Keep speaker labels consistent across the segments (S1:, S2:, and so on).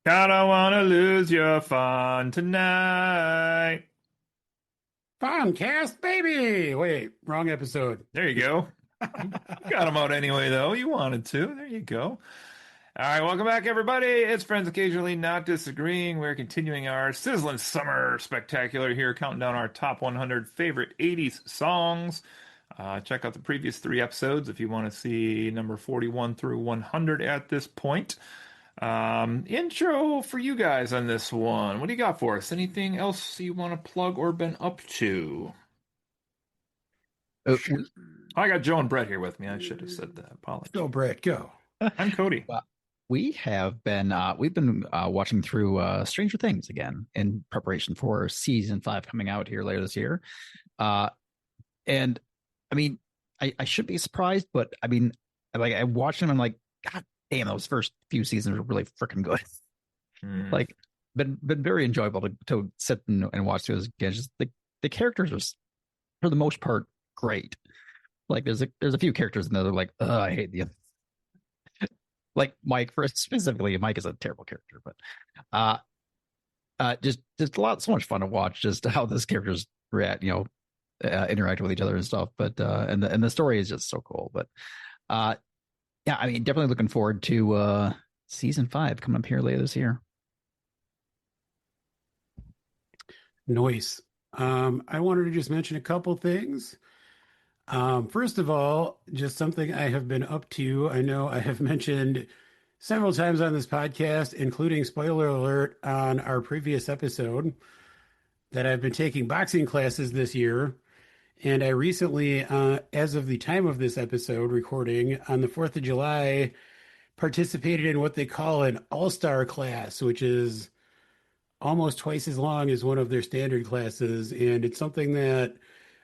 S1: I don't wanna lose your fun tonight.
S2: Fondcast, baby. Wait, wrong episode.
S1: There you go. You got them out anyway, though. You wanted to. There you go. All right, welcome back, everybody. It's Friends Occasionally Not Disagreeing. We're continuing our Sizzlin Summer Spectacular here, counting down our top 100 favorite 80s songs. Check out the previous three episodes if you want to see number 41 through 100 at this point. Intro for you guys on this one. What do you got for us? Anything else you want to plug or been up to?
S3: Uh,
S2: Shoot.
S3: we,
S1: I got Joe and Brett here with me. I should have said that.
S2: Go,
S1: Apology.
S2: Brett, go.
S1: I'm Cody.
S3: well, we have been we've been watching through Stranger Things again in preparation for season 5 coming out here later this year. And I mean, I should be surprised, but I mean, like I watched them, I'm like, God damn, those first few seasons were really freaking good.
S1: Hmm.
S3: Like, been very enjoyable to sit and watch those again. Just the characters are, for the most part, great. Like there's a few characters in there that are like, I hate the like Mike for specifically. Mike is a terrible character, but just a lot, so much fun to watch. Just how those characters react, interact with each other and stuff. But and the story is just so cool. But yeah, I mean, definitely looking forward to season 5 coming up here later this year.
S2: Noise. I wanted to just mention a couple things. First of all, just something I have been up to. I know I have mentioned several times on this podcast, including spoiler alert on our previous episode, that I've been taking boxing classes this year. And I recently, as of the time of this episode recording, on the 4th of July, participated in what they call an all-star class, which is almost twice as long as one of their standard classes. And it's something that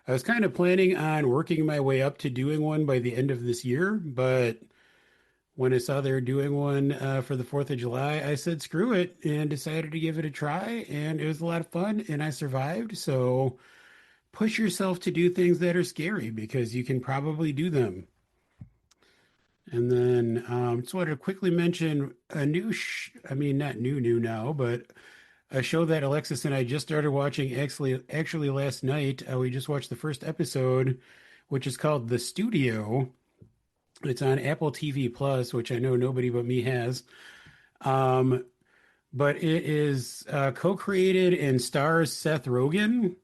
S2: I was kind of planning on working my way up to doing one by the end of this year. But when I saw they were doing one for the 4th of July, I said, screw it, and decided to give it a try. And it was a lot of fun, and I survived. So push yourself to do things that are scary because you can probably do them. And then just wanted to quickly mention a I mean, not new now, but a show that Alexis and I just started watching actually last night. We just watched the first episode, which is called The Studio. It's on Apple TV Plus, which I know nobody but me has. Um, but it is co-created and stars Seth Rogen.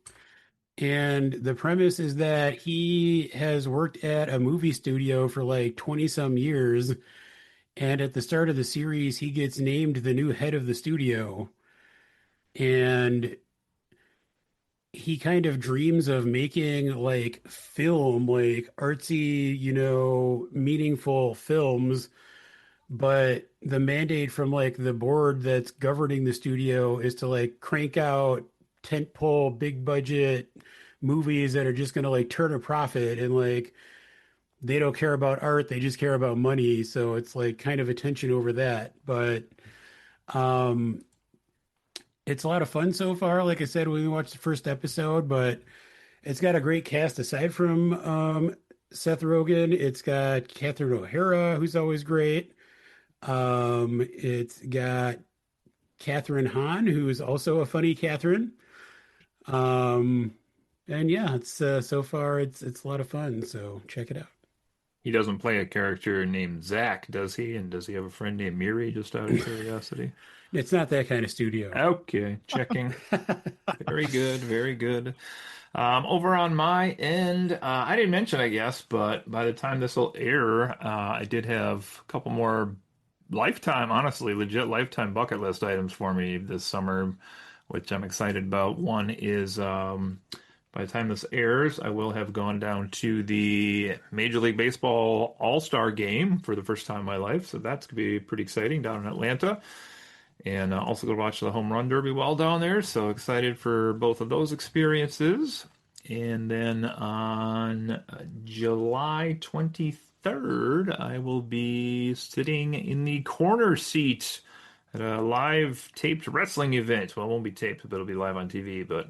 S2: And the premise is that he has worked at a movie studio for like 20 some years. And at the start of the series, he gets named the new head of the studio. And he kind of dreams of making like film, like artsy, meaningful films. But the mandate from like the board that's governing the studio is to like crank out tentpole, big budget movies that are just going to like turn a profit, and like they don't care about art, they just care about money. So it's like kind of a tension over that. But um it's a lot of fun so far. Like I said, we watched the first episode, but it's got a great cast aside from Seth Rogen. It's got Catherine O'Hara, who's always great. It's got Catherine Hahn, who is also a funny Catherine. Um, and yeah, it's so far it's a lot of fun. So check it out.
S1: He doesn't play a character named Zach, does he? And does he have a friend named Miri, just out of curiosity?
S2: It's not that kind of studio.
S1: Okay, checking. Very good, very good. Over on my end, I didn't mention, I guess, but by the time this will air, I did have a couple more lifetime, honestly, legit lifetime bucket list items for me this summer, which I'm excited about. One is, by the time this airs, I will have gone down to the Major League Baseball All-Star game for the first time in my life, so that's going to be pretty exciting down in Atlanta. And also go watch the Home Run Derby while down there. So excited for both of those experiences. And then on July 23rd, I will be sitting in the corner seat at a live taped wrestling event. Well, it won't be taped, but it'll be live on TV. But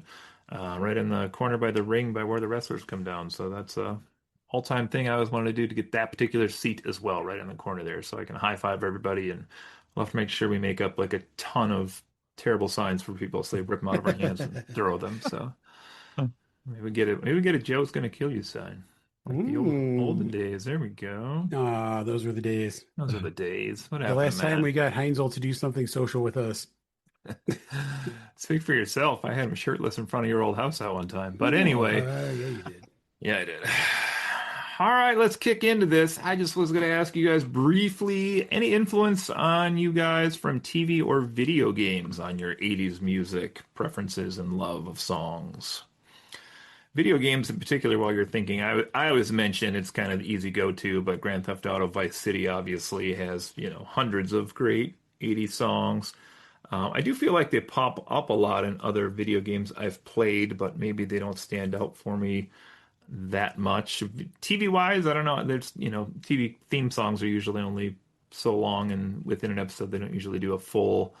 S1: right in the corner by the ring by where the wrestlers come down. So that's a all-time thing I always wanted to do, to get that particular seat as well, right in the corner there, so I can high-five everybody and We'll have to make sure we make up like a ton of terrible signs for people so they rip them out of our hands and throw them. So maybe we get a Joe's gonna kill you sign. Like the olden
S2: Mm.
S1: days. There we go.
S2: Ah, those were the days.
S1: Those are the days. What
S2: The
S1: happened to
S2: last time
S1: Matt?
S2: we got Heinzel to do something social with us.
S1: Speak for yourself. I had him shirtless in front of your old house that one time. But
S2: Oh,
S1: anyway,
S2: yeah, you did.
S1: yeah, I did. All right, let's kick into this. I just was going to ask you guys briefly, any influence on you guys from TV or video games on your 80s music preferences and love of songs? Video games in particular, while you're thinking, I always mention it's kind of the easy go-to, but Grand Theft Auto Vice City obviously has, hundreds of great 80s songs. I do feel like they pop up a lot in other video games I've played, but maybe they don't stand out for me that much. TV wise, I don't know. There's, TV theme songs are usually only so long, and within an episode, they don't usually do a full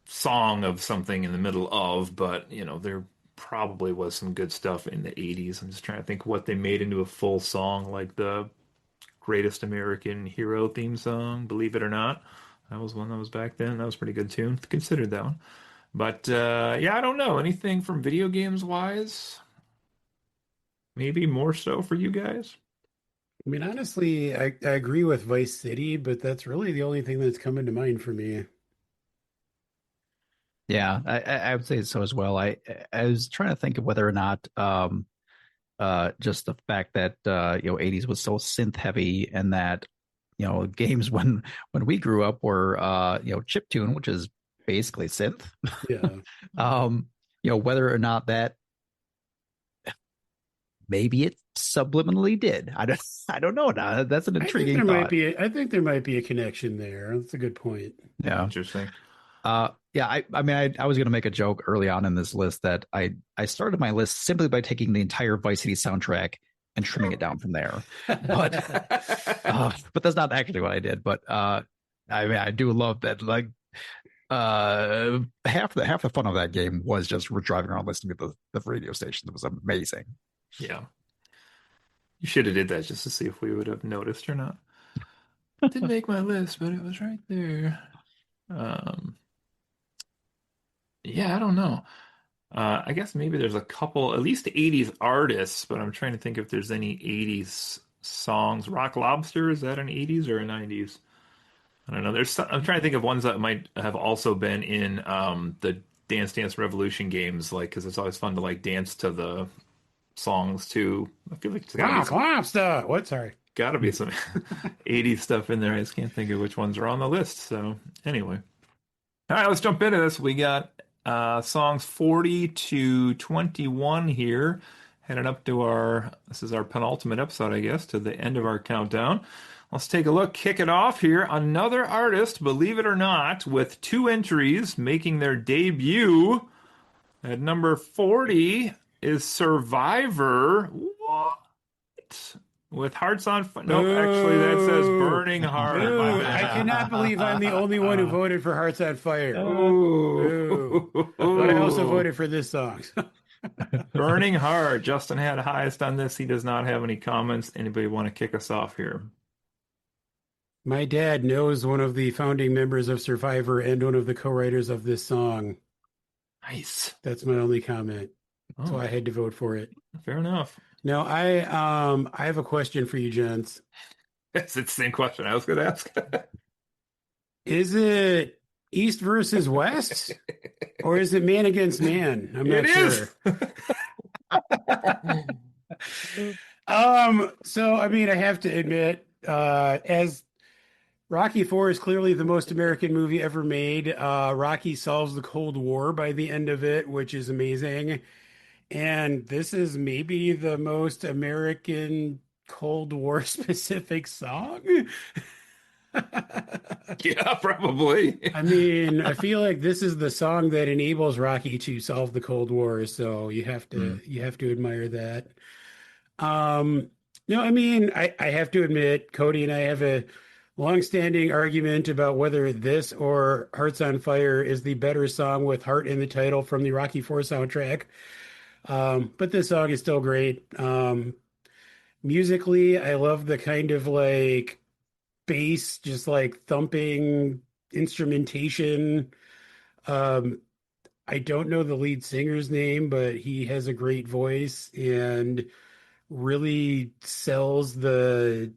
S1: song of something in the middle of, but, there probably was some good stuff in the 80s. I'm just trying to think what they made into a full song, like the Greatest American Hero theme song, Believe It or Not. That was one that was back then. That was a pretty good tune. Considered that one. But yeah, I don't know. Anything from video games wise? Maybe more so for you guys?
S2: I mean, honestly, I agree with Vice City, but that's really the only thing that's coming to mind for me.
S3: Yeah, I would say so as well. I was trying to think of whether or not just the fact that 80s was so synth heavy, and that games when we grew up were chiptune, which is basically synth.
S2: Yeah.
S3: Whether or not that maybe it subliminally did. I don't know. Now. That's an intriguing thought.
S2: I think there might be a connection there. That's a good point.
S3: Yeah.
S1: Interesting.
S3: Yeah, I mean, I was going to make a joke early on in this list that I started my list simply by taking the entire Vice City soundtrack and trimming it down from there. But that's not actually what I did. But I mean, I do love that. Like, half the fun of that game was just driving around listening to the radio station. It was amazing.
S1: Yeah. You should have did that just to see if we would have noticed or not. Didn't make my list, but it was right there. Um, yeah, I don't know. I guess maybe there's a couple, at least 80s artists, but I'm trying to think if there's any 80s songs. Rock Lobster, is that an 80s or a 90s? I don't know. I'm trying to think of ones that might have also been in the Dance Dance Revolution games, like, because it's always fun to like dance to the songs too. I feel like it's
S2: Rock Lobster. What? Sorry.
S1: gotta be some 80s stuff in there. I just can't think of which ones are on the list. So anyway. All right, let's jump into this. We got songs 40 to 21 here, heading up to this is our penultimate episode, I guess, to the end of our countdown. Let's take a look, kick it off here. Another artist, believe it or not, with 2 entries making their debut. At number 40 is Survivor. What? With Hearts on Fire. Nope, actually, that says Burning Heart. My
S2: Ooh,
S1: bad.
S2: I cannot believe I'm the only one who voted for Hearts on Fire.
S1: Ooh.
S2: But I also voted for this song.
S1: Burning Heart. Justin had highest on this. He does not have any comments. Anybody want to kick us off here?
S2: My dad knows one of the founding members of Survivor and one of the co-writers of this song.
S1: Nice.
S2: That's my only comment. So
S1: Oh,
S2: I had to vote for it.
S1: fair enough.
S2: Now I have a question for you, gents.
S1: It's the same question I was going to ask.
S2: Is it East versus West, or is it man against man? I'm not
S1: It
S2: sure.
S1: is.
S2: So I mean, I have to admit, as Rocky 4 is clearly the most American movie ever made. Rocky solves the Cold War by the end of it, which is amazing. And this is maybe the most American Cold War specific song.
S1: Yeah, probably.
S2: I mean, I feel like this is the song that enables Rocky to solve the Cold War, so you have to admire that. Um, no, I mean, I have to admit, Cody and I have a long-standing argument about whether this or Hearts on Fire is the better song with heart in the title from the Rocky 4 soundtrack. But this song is still great. Musically, I love the kind of like bass, just like thumping instrumentation. Um, I don't know the lead singer's name, but he has a great voice and really sells the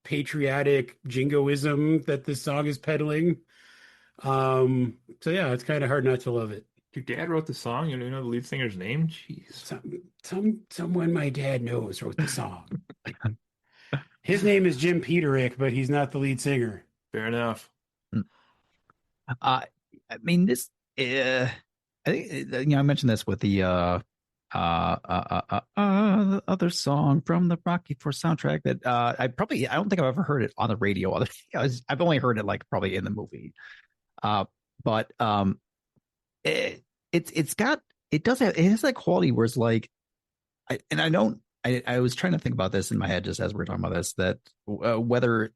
S2: patriotic jingoism that this song is peddling. So yeah, it's kind of hard not to love it.
S1: Your dad wrote the song. You don't know the lead singer's name? Jeez.
S2: Someone my dad knows wrote the song. His name is Jim Peterick, but he's not the lead singer.
S1: Fair enough.
S3: I mean, this, I think, I mentioned this with the other song from the Rocky Four soundtrack that I don't think I've ever heard it on the radio. I've only heard it like probably in the movie. Uh, but it's got, it has that quality where it's like, I was trying to think about this in my head just as we are talking about this, that whether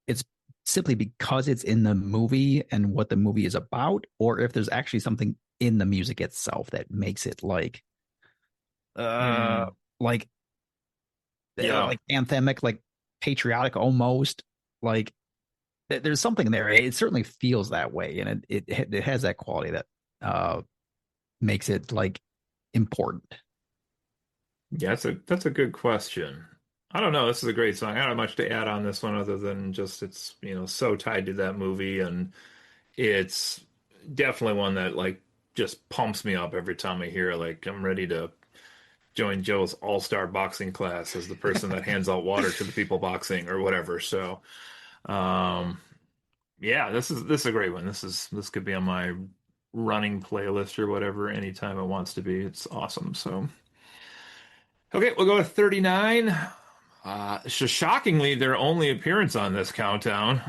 S3: it's simply because it's in the movie and what the movie is about, or if there's actually something in the music itself that makes it like like like anthemic, like patriotic almost. Like there's something there. It certainly feels that way, and it has that quality that makes it like important.
S1: Yeah, that's a good question. I don't know. This is a great song. I don't have much to add on this one other than just it's, so tied to that movie, and it's definitely one that like just pumps me up every time I hear it. Like I'm ready to join Joe's all-star boxing class as the person that hands out water to the people boxing or whatever. So, um, yeah, this is a great one. This could be on my running playlist or whatever anytime it wants to be. It's awesome. So, okay, we'll go with 39. So shockingly, their only appearance on this countdown.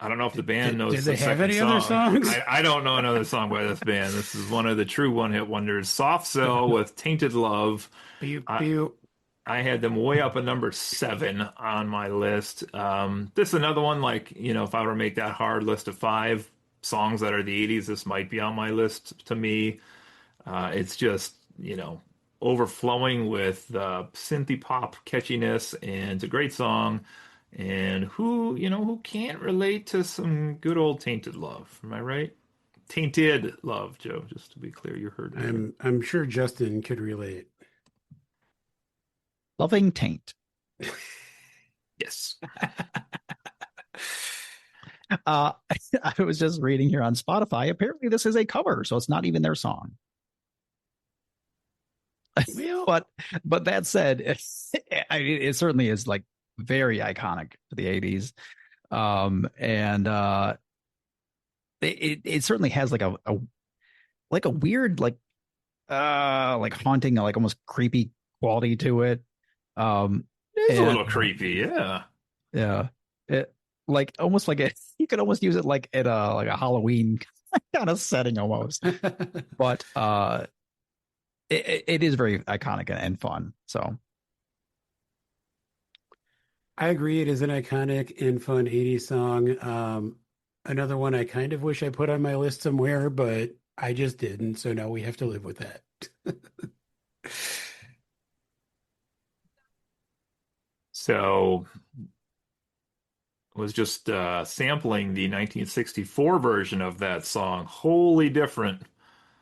S1: I don't know if the band
S2: Did
S1: knows
S2: they
S1: the
S2: have
S1: second
S2: any other
S1: song.
S2: songs?
S1: I don't know another song by this band. This is one of the true one-hit wonders. Soft Cell with Tainted Love.
S2: Pew,
S1: I,
S2: pew.
S1: I had them way up at number 7 on my list. This is another one, like, if I were to make that hard list of 5 songs that are the 80s, this might be on my list to me. It's just, overflowing with synthy pop catchiness, and it's a great song. And who can't relate to some good old Tainted Love? Am I right? Tainted Love, Joe, just to be clear, you heard me there.
S2: I'm sure Justin could relate.
S3: Loving Taint.
S1: Yes.
S3: I was just reading here on Spotify. Apparently, this is a cover, so it's not even their song.
S2: Well,
S3: but that said, it certainly is like very iconic for the 80s. And it certainly has like a weird like haunting, like almost creepy quality to it.
S1: It's a little creepy, yeah.
S3: Yeah. It like almost like you could almost use it like at a Halloween kind of setting almost. But it is very iconic and fun. So
S2: I agree. It is an iconic and fun 80s song. Another one I kind of wish I put on my list somewhere, but I just didn't. So now we have to live with that.
S1: So was just sampling the 1964 version of that song. Wholly different.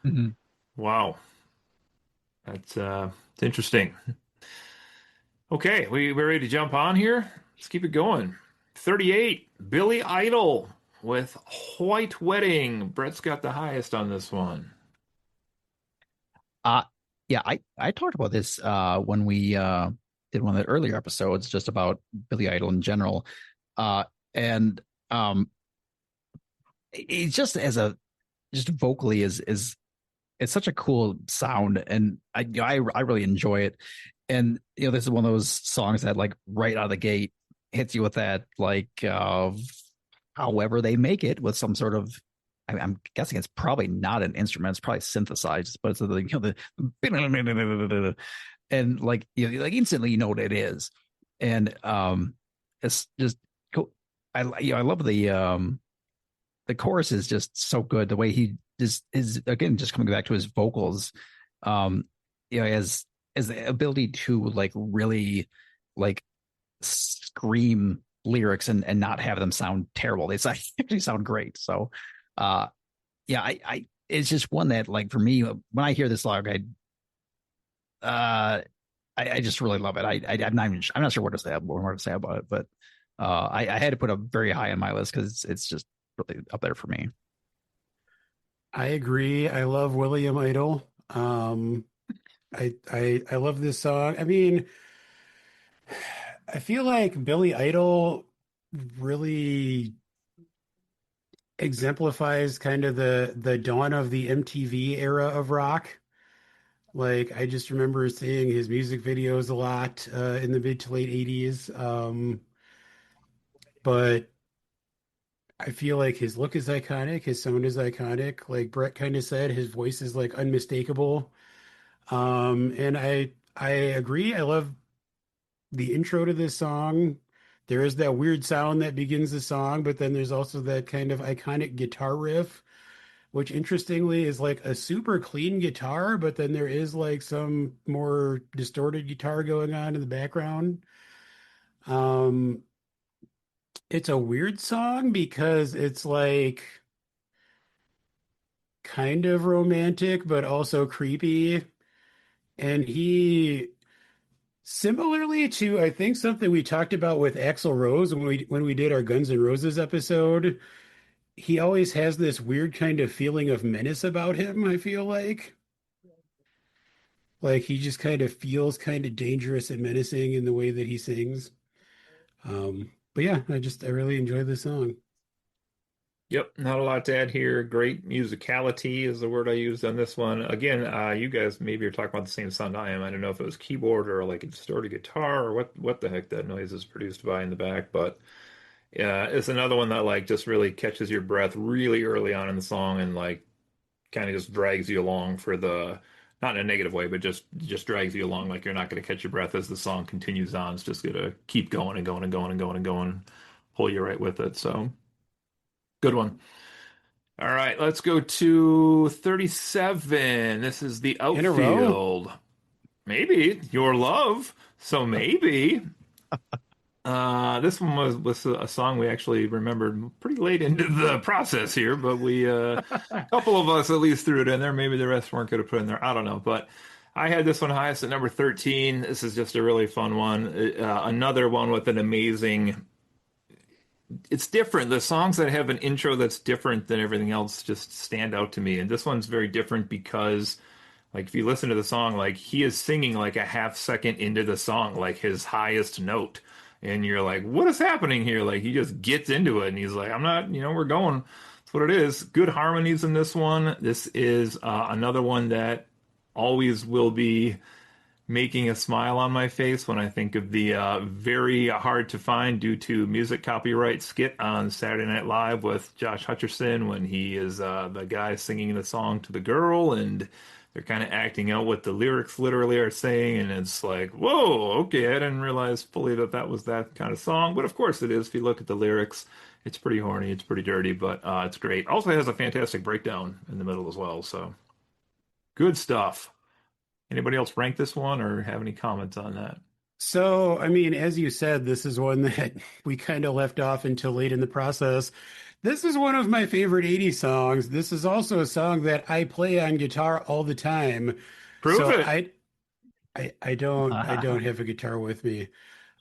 S3: mm-hmm.
S1: Wow. That's it's interesting. Okay, we're ready to jump on here. Let's keep it going. 38, Billy Idol with White Wedding. Brett's got the highest on this one.
S3: Yeah, I talked about this when we did one of the earlier episodes just about Billy Idol in general. And it's just just vocally is it's such a cool sound, and I really enjoy it. And this is one of those songs that like right out of the gate hits you with that like however they make it with some sort of, I'm guessing it's probably not an instrument, it's probably synthesized, but it's the and like like instantly you know what it is. And it's just cool. I love the chorus is just so good. The way he is again just coming back to his vocals, as the ability to like really like scream lyrics and not have them sound terrible. They actually sound great. So, uh, yeah, I it's just one that like for me when I hear this song, uh, I just really love it. I'm not sure what to say about it, but I had to put it very high on my list because it's just really up there for me.
S2: I agree. I love William Idol. I love this song. I mean, I feel like Billy Idol really exemplifies kind of the dawn of the MTV era of rock. Like I just remember seeing his music videos a lot in the mid to late 80s. But I feel like his look is iconic, his sound is iconic. Like Brett kind of said, his voice is like unmistakable. And I agree. I love the intro to this song. There is that weird sound that begins the song, but then there's also that kind of iconic guitar riff, which interestingly is like a super clean guitar, but then there is like some more distorted guitar going on in the background. Um, it's a weird song because it's like kind of romantic, but also creepy. And he similarly to, I think something we talked about with Axl Rose when we did our Guns N' Roses episode, he always has this weird kind of feeling of menace about him, I feel like. Like he just kind of feels kind of dangerous and menacing in the way that he sings. But yeah, I really enjoy this song.
S1: Yep, not a lot to add here. Great musicality is the word I used on this one. Again, you guys maybe are talking about the same sound I am. I don't know if it was keyboard or like a distorted guitar or what the heck that noise is produced by in the back, but yeah, it's another one that like just really catches your breath really early on in the song and like kind of just drags you along for the not in a negative way, but just drags you along like you're not going to catch your breath as the song continues on. It's just going to keep going and going and going and going and going, pull you right with it. So good one. All right, let's go to 37. This is the
S2: In a row?
S1: outfield. Maybe your love. So maybe. This one was a song we actually remembered pretty late into the process here, but a couple of us at least threw it in there. Maybe the rest weren't going to put in there. I don't know, but I had this one highest at number 13. This is just a really fun one. Another one with an amazing. It's different. The songs that have an intro that's different than everything else just stand out to me, and this one's very different because. Like if you listen to the song, like he is singing like a half second into the song, like his highest note. And you're like, what is happening here? Like he just gets into it and he's like, I'm not, we're going. That's what it is. Good harmonies in this one. This is another one that always will be making a smile on my face when I think of the very hard to find due to music copyright skit on Saturday Night Live with Josh Hutcherson when he is the guy singing the song to the girl and they're kind of acting out what the lyrics literally are saying. And it's like, whoa, okay, I didn't realize fully that that was that kind of song. But of course it is. If you look at the lyrics, it's pretty horny, it's pretty dirty, but it's great. Also has a fantastic breakdown in the middle as well. So good stuff. Anybody else rank this one or have any comments on that?
S2: So, I mean, as you said, this is one that we kind of left off until late in the process. This is one of my favorite 80s songs. This is also a song that I play on guitar all the time.
S1: Prove
S2: So
S1: it.
S2: I don't have a guitar with me.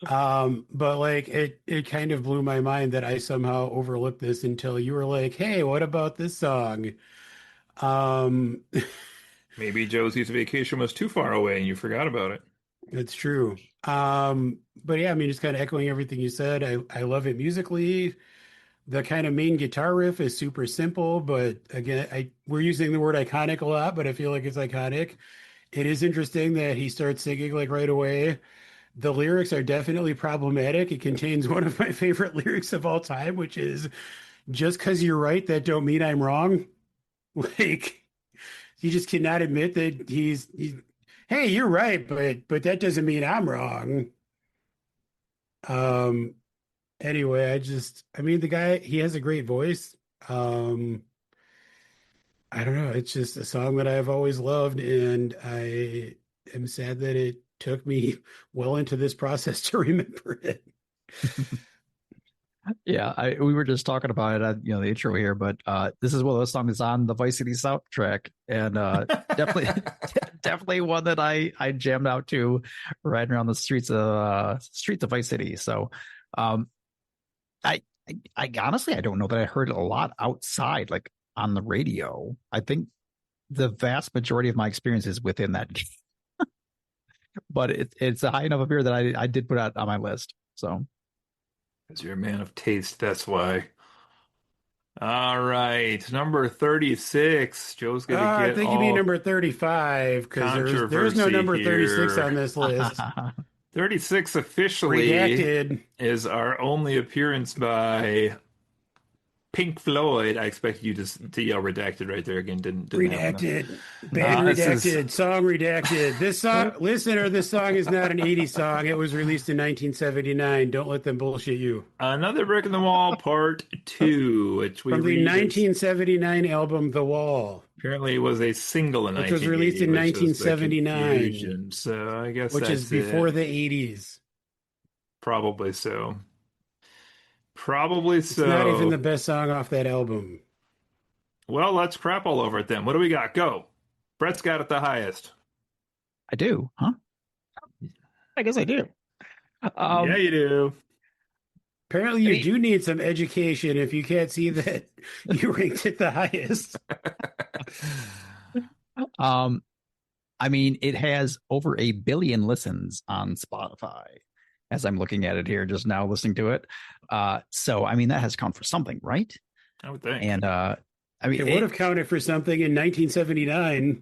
S2: But like it kind of blew my mind that I somehow overlooked this until you were like, "Hey, what about this song?" Um,
S1: Maybe Josie's vacation was too far away and you forgot about it.
S2: That's true. But yeah, I mean, just kind of echoing everything you said. I love it musically. The kind of main guitar riff is super simple, but again, we're using the word iconic a lot, but I feel like it's iconic. It is interesting that he starts singing like right away. The lyrics are definitely problematic. It contains one of my favorite lyrics of all time, which is just because you're right, that don't mean I'm wrong. Like he just cannot admit that hey, you're right, but that doesn't mean I'm wrong. Um, anyway, I mean, the guy, he has a great voice. Um, I don't know. It's just a song that I've always loved, and I am sad that it took me well into this process to remember it.
S3: Yeah, we were just talking about it on the intro here, but this is one of those songs on the Vice City soundtrack, and definitely definitely one that I jammed out to riding around the streets of Vice City. So um, I, I honestly I don't know that I heard it a lot outside, like on the radio. I think the vast majority of my experience is within that game, but it's a high enough up here that I did put it on my list. So
S1: Because you're a man of taste, that's why. All right, number 36. Joe's gonna
S2: I
S1: get
S2: think you mean
S1: all
S2: number 35 because there's no
S1: controversy
S2: number 36
S1: here.
S2: on this list.
S1: 36 officially
S2: Redacted.
S1: is our only appearance by Pink Floyd. I expected you to yell redacted right there again. Didn't happen.
S2: Redacted. Band
S1: This is
S2: redacted. Song redacted. This song, listener, this song is not an 80s song. It was released in 1979. Don't let them bullshit you.
S1: Another Brick in the Wall Part 2, which we
S2: From the
S1: read is
S2: 1979 album The Wall,
S1: apparently was a single in
S2: which was released
S1: 1980,
S2: in
S1: which was the
S2: 1979,
S1: confusion. So I guess
S2: which is
S1: that's
S2: before
S1: it.
S2: the 80s.
S1: Probably so. Probably
S2: It's not even the
S1: so.
S2: best song off that album.
S1: Well, let's crap all over it then. What do we got? Go. Brett's got it the highest.
S3: I do, huh? I guess I do.
S1: Yeah,
S3: Um,
S1: you do.
S2: Apparently,
S3: I
S2: you
S3: mean,
S2: do need some education if you can't see that you ranked it the highest.
S3: um, I mean, it has over 1 billion listens on Spotify as I'm looking at it here, just now listening to it. So I mean, that has to count for something, right?
S1: I would think.
S3: And I mean,
S2: It would have counted for something in 1979.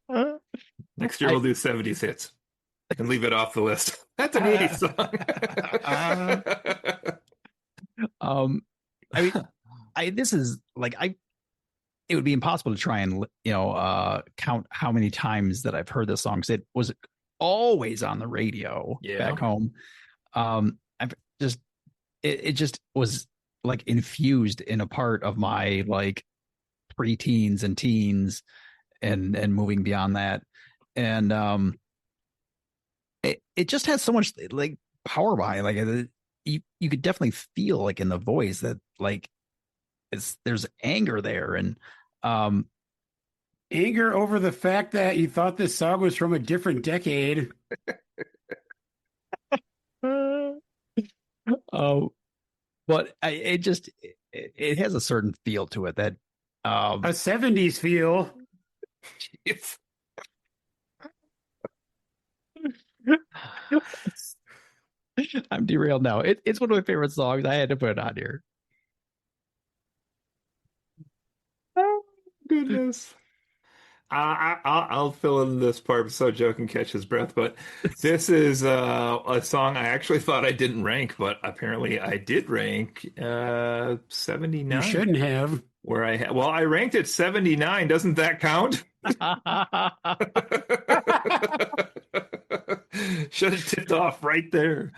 S3: uh,
S1: Next year
S3: I
S1: we'll do 70s hits and leave it off the list. That's an 80s song.
S3: um, I mean, this is like it would be impossible to try and count how many times that I've heard this song because it was always on the radio
S1: Yeah.
S3: back home. I've just it just was like infused in a part of my like preteens and teens and moving beyond that. And it just has so much like power behind it. Like you could definitely feel like in the voice that like there's anger there and um
S2: Anger over the fact that you thought this song was from a different decade.
S3: oh but it just it has a certain feel to it that
S2: A 70s feel.
S1: It's
S3: I'm derailed now. It's one of my favorite songs. I had to put it on here.
S1: oh goodness. I'll fill in this part so Joe can catch his breath. But this is a song I actually thought I didn't rank, but apparently I did rank
S2: You
S1: 79.
S2: shouldn't have.
S1: Where well, I ranked it 79. Doesn't that count? Should have tipped off right there.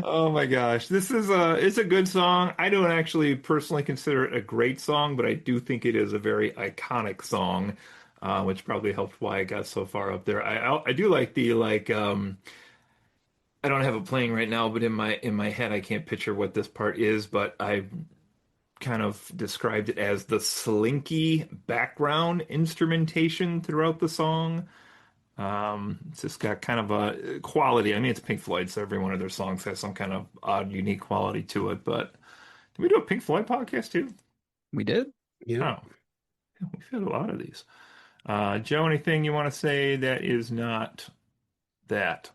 S1: Oh my gosh. This is it's a good song. I don't actually personally consider it a great song, but I do think it is a very iconic song, which probably helped why I got so far up there. I do like the I don't have it playing right now, but in my head I can't picture what this part is, but I kind of described it as the slinky background instrumentation throughout the song. It's just got kind of a quality. I mean, it's Pink Floyd, so every one of their songs has some kind of odd, unique quality to it. But did we do a Pink Floyd podcast too?
S3: We did.
S2: Yep.
S1: Oh, yeah, we've had a lot of these. Joe, anything you want to say that is not that?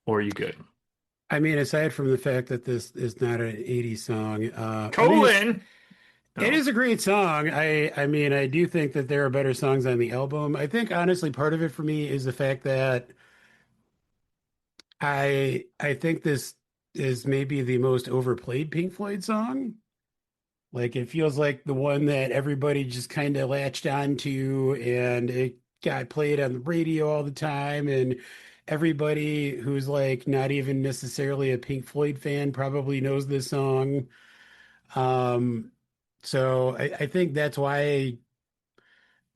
S1: Or are you good?
S2: I mean, aside from the fact that this is not an 80s song, I mean,
S1: Colon!
S2: it
S1: Oh,
S2: is a great song. I mean, I do think that there are better songs on the album. I think honestly, part of it for me is the fact that I think this is maybe the most overplayed Pink Floyd song. Like it feels like the one that everybody just kind of latched onto and it got played on the radio all the time and everybody who's like not even necessarily a Pink Floyd fan probably knows this song. Um, so I think that's why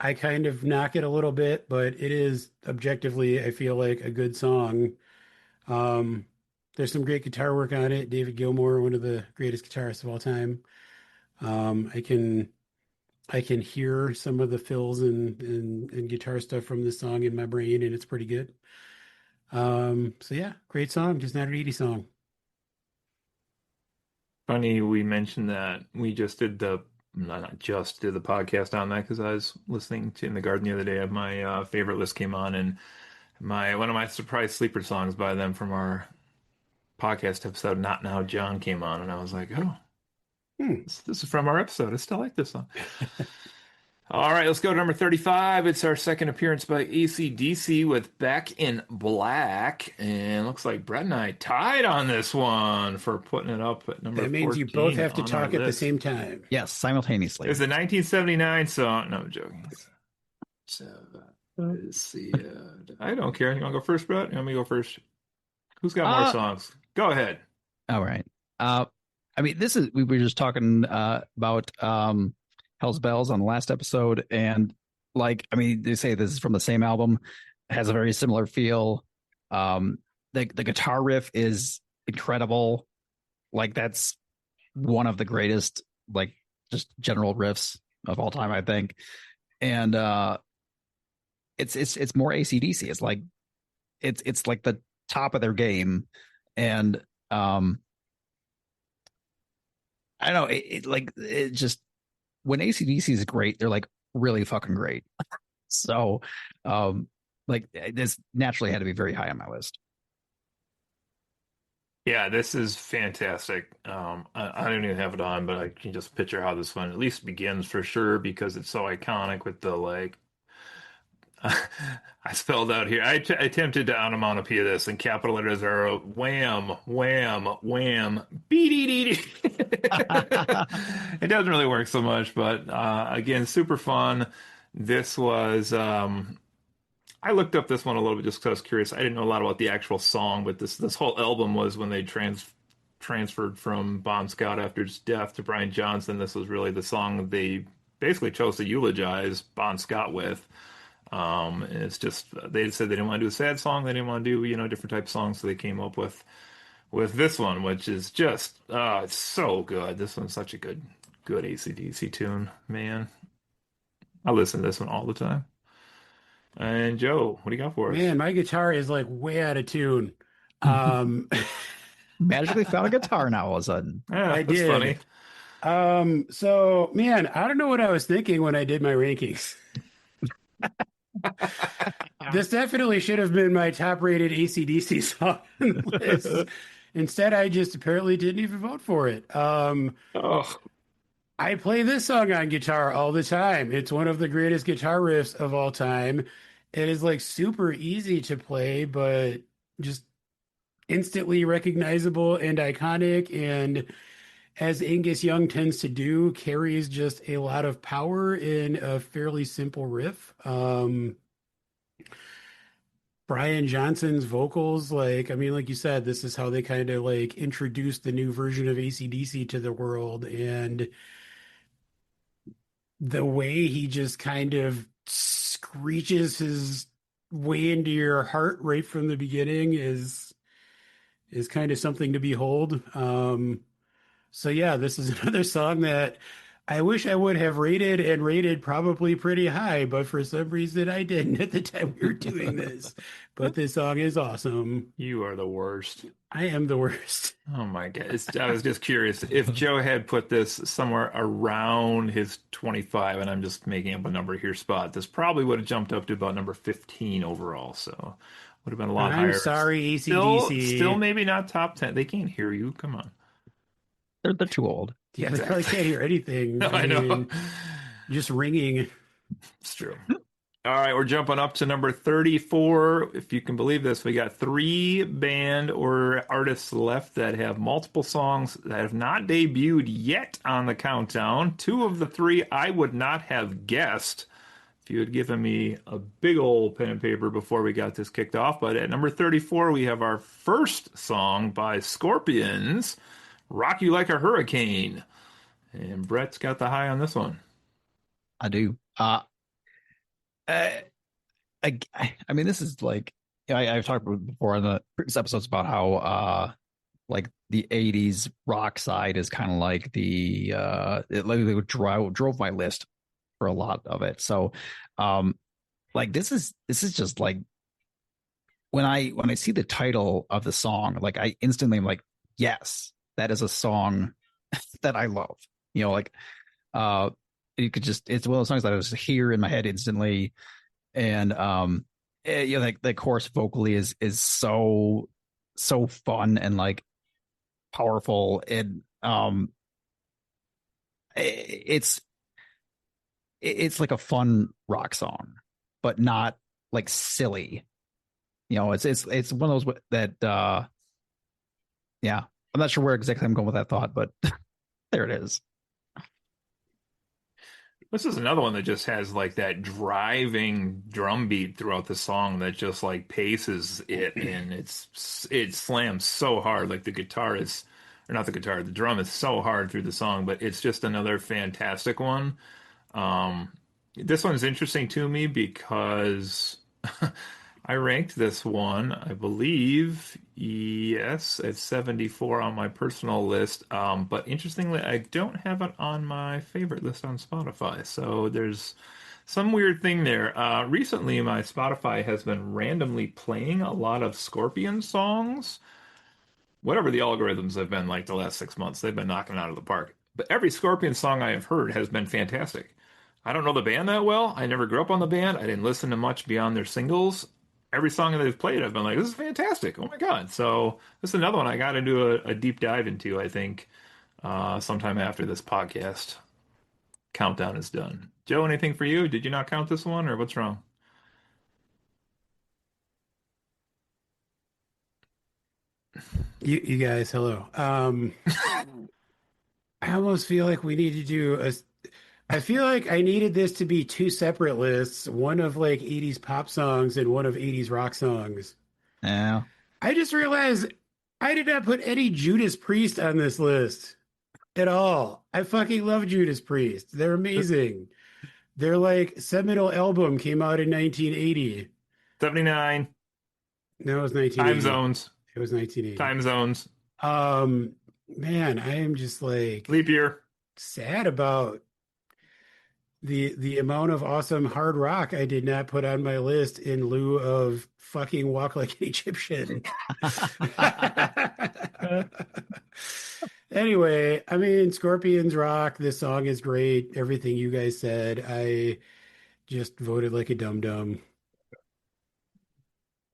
S2: I kind of knock it a little bit, but it is objectively, I feel like a good song. Um, There's some great guitar work on it. David Gilmour, one of the greatest guitarists of all time. Um, I can I can hear some of the fills and guitar stuff from this song in my brain, and it's pretty good. So yeah, great song, just not an 80 song.
S1: Funny we mentioned that we just did the not just did the podcast on that because I was listening to in the garden the other day. My favorite list came on, and my one of my surprise sleeper songs by them from our podcast episode, Not Now John, came on, and I was like, oh,
S2: Hmm.
S1: this is from our episode. I still like this song. All right, let's go to number 35. It's our second appearance by AC/DC with Back in Black. And looks like Brett and I tied on this one for putting it up at number
S2: That means you both
S1: 14
S2: have to
S1: on our
S2: talk at the
S1: list.
S2: same time.
S3: Yes, simultaneously.
S1: It's a 1979 song. No, I'm joking. So, let's see. I don't care. You want to go first, Brett? You want me to go first? Who's got more
S3: Uh,
S1: songs? Go ahead.
S3: all right. I mean, this is we were just talking about Hell's Bells on the last episode, and like, I mean, they say this is from the same album, has a very similar feel. The guitar riff is incredible. Like, that's one of the greatest, like, just general riffs of all time, I think. And it's more AC/DC. It's like it's like the top of their game, and I don't know. It just when AC/DC is great, they're like really fucking great. So, like this naturally had to be very high on my list.
S1: Yeah, this is fantastic. I don't even have it on, but I can just picture how this one at least begins for sure because it's so iconic with the like. I spelled out here. I attempted to onomatopoeia this, and capital letters are wham, wham, wham, beep. It doesn't really work so much, but again, super fun. This was. I looked up this one a little bit just because I was curious. I didn't know a lot about the actual song, but this whole album was when they transferred from Bon Scott after his death to Brian Johnson. This was really the song they basically chose to eulogize Bon Scott with. And it's just they said they didn't want to do a sad song, they didn't want to do different type of songs, so they came up with this one, which is just it's so good. This one's such a good AC/DC tune, man. I listen to this one all the time. And Joe, what do you got for us?
S2: Man, my guitar is like way out of tune. Um,
S3: Magically found a guitar now all of a sudden.
S1: Yeah,
S2: I
S1: that's funny.
S2: did. So man, I don't know what I was thinking when I did my rankings. This definitely should have been my top rated AC/DC song on the list. Instead, I just apparently didn't even vote for it.
S1: Oh,
S2: I play this song on guitar all the time. It's one of the greatest guitar riffs of all time. It is like super easy to play, but just instantly recognizable and iconic. And as Angus Young tends to do, carries just a lot of power in a fairly simple riff. Brian Johnson's vocals, like, I mean, like you said, this is how they kind of like introduced the new version of AC/DC to the world. And the way he just kind of screeches his way into your heart right from the beginning is kind of something to behold. So yeah, this is another song that I wish I would have rated and rated probably pretty high, but for some reason I didn't at the time we were doing this. But this song is awesome.
S1: you are the worst.
S2: I am the worst.
S1: Oh my God. I was just curious if Joe had put this somewhere around his 25, and I'm just making up a number here spot, this probably would have jumped up to about number 15 overall. So would have been a lot
S2: I'm
S1: higher.
S2: sorry,
S1: Still
S2: AC/DC.
S1: maybe not top 10. They can't hear you. Come on.
S3: They're too old.
S2: Yeah, they probably can't hear anything. I
S1: I know.
S2: mean, just ringing.
S1: It's true. All right, we're jumping up to number 34. If you can believe this, we got three band or artists left that have multiple songs that have not debuted yet on the countdown. Two of the three I would not have guessed if you had given me a big old pen and paper before we got this kicked off. But at number 34, we have our first song by Scorpions, Rock You Like a Hurricane. And Brett's got the high on this one.
S3: I do. I, I mean, this is like I've talked before in the previous episodes about how like the 80s rock side is kind of like it literally drove my list for a lot of it. So like this is just like when I see the title of the song, like I instantly am like, yes, that is a song that I love. You know, like uh you could just it's one of those songs that I just hear in my head instantly. And you know, like the chorus vocally is so fun and like powerful. And it's it's like a fun rock song, but not like silly. You know, it's one of those that yeah. I'm not sure where exactly I'm going with that thought, but there it is.
S1: This is another one that just has like that driving drum beat throughout the song that just like paces it, and it slams so hard. Like the guitar is, or not the guitar, the drum is so hard through the song, but it's just another fantastic one. Um, this one's interesting to me because I ranked this one, I believe, yes, at 74 on my personal list. But interestingly, I don't have it on my favorite list on Spotify. So there's some weird thing there. Recently, my Spotify has been randomly playing a lot of Scorpion songs. Whatever the algorithms have been like the last 6 months, they've been knocking it out of the park. But every Scorpion song I have heard has been fantastic. I don't know the band that well. I never grew up on the band. I didn't listen to much beyond their singles. Every song that they've played, I've been like, this is fantastic. Oh my God. So this is another one I got to do a deep dive into, I think, sometime after this podcast countdown is done. Joe, anything for you? Did you not count this one or what's wrong?
S2: You guys, hello. I almost feel like we need to do a. I feel like I needed this to be two separate lists, one of like 80s pop songs and one of 80s rock songs.
S3: Yeah.
S2: I just realized I did not put any Judas Priest on this list at all. I fucking love Judas Priest. They're amazing. Their like seminal album came out in 1980.
S1: 79,
S2: No, it was
S1: time
S2: 1980.
S1: zones,
S2: It was 1980.
S1: time zones,
S2: Um, man, I am just like
S1: leap year.
S2: sad about the amount of awesome hard rock I did not put on my list in lieu of fucking Walk Like an Egyptian. Anyway, I mean, Scorpions rock. This song is great. Everything you guys said. I just voted like a dum dum.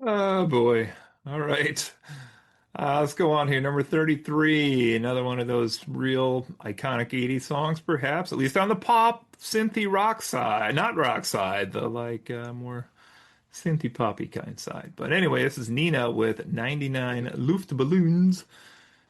S1: Oh boy. All right. Let's go on here. Number 33, another one of those real iconic 80s songs, perhaps, at least on the pop, synthy rock side. Not rock side, the like more synthy poppy kind side. But anyway, this is Nina with 99 Luftballons.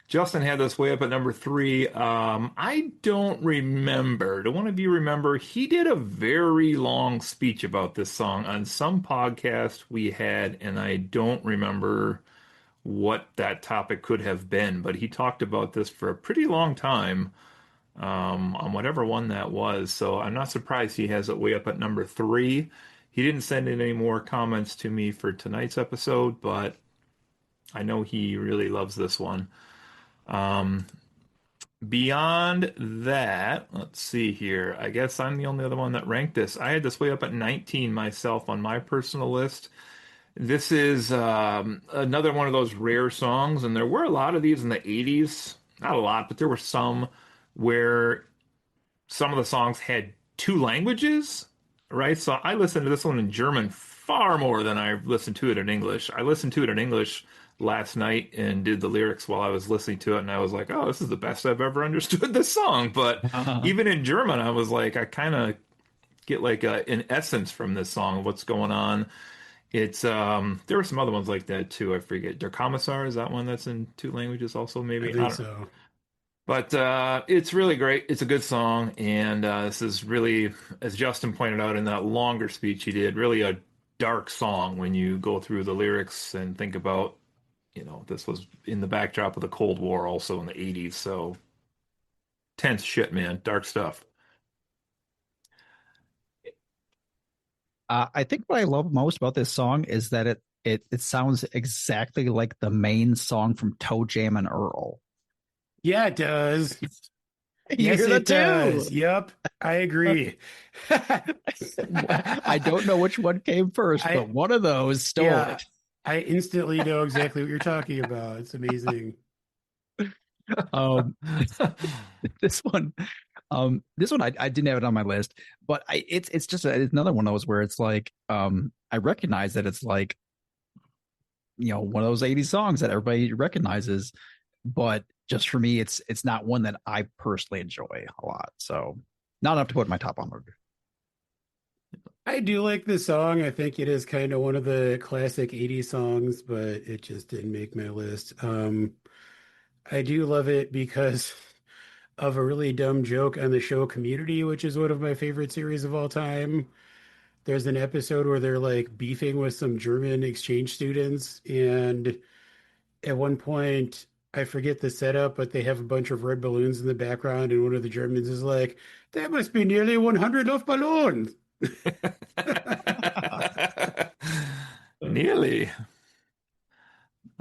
S1: Justin had this way up at number three. I don't remember. Do one of you remember? He did a very long speech about this song on some podcast we had, and I don't remember what that topic could have been, but he talked about this for a pretty long time on whatever one that was. So I'm not surprised he has it way up at number three. He didn't send in any more comments to me for tonight's episode, but I know he really loves this one. Um, Beyond that, let's see here. I guess I'm the only other one that ranked this. I had this way up at 19 myself on my personal list. This is another one of those rare songs, and there were a lot of these in the 80s. Not a lot, but there were some where some of the songs had two languages, right? So I listened to this one in German far more than I listened to it in English. I listened to it in English last night and did the lyrics while I was listening to it, and I was like, oh, this is the best I've ever understood this song. But even in German, I was like, I kind of get like an essence from this song of what's going on. It's there were some other ones like that too. I forget. Der Kommissar, is that one that's in two languages also
S2: I
S1: maybe? I
S2: think
S1: don't know.
S2: so.
S1: But it's really great. It's a good song, and this is really, as Justin pointed out in that longer speech he did, really a dark song when you go through the lyrics and think about, this was in the backdrop of the Cold War also in the 80s. So tense shit, man. Dark stuff.
S3: I think what I love most about this song is that it sounds exactly like the main song from Toe Jam and Earl.
S2: Yeah, it does.
S3: You
S2: Yes,
S3: hear that
S2: it
S3: too?
S2: does. Yep, I agree.
S3: I don't know which one came first,
S2: I
S3: but one of those stole
S2: yeah,
S3: it.
S2: I instantly know exactly what you're talking about. It's amazing.
S3: Um, this one, I didn't have it on my list, but it's just it's another one of those where it's like I recognize that it's like one of those 80s songs that everybody recognizes, but just for me, it's not one that I personally enjoy a lot. So not enough to put in my top 100.
S2: I do like this song. I think it is kind of one of the classic 80s songs, but it just didn't make my list. I do love it because of a really dumb joke on the show Community, which is one of my favorite series of all time. There's an episode where they're like beefing with some German exchange students, and at one point, I forget the setup, but they have a bunch of red balloons in the background, and one of the Germans is like, "There must be nearly 100 Luftballons."
S1: Nearly.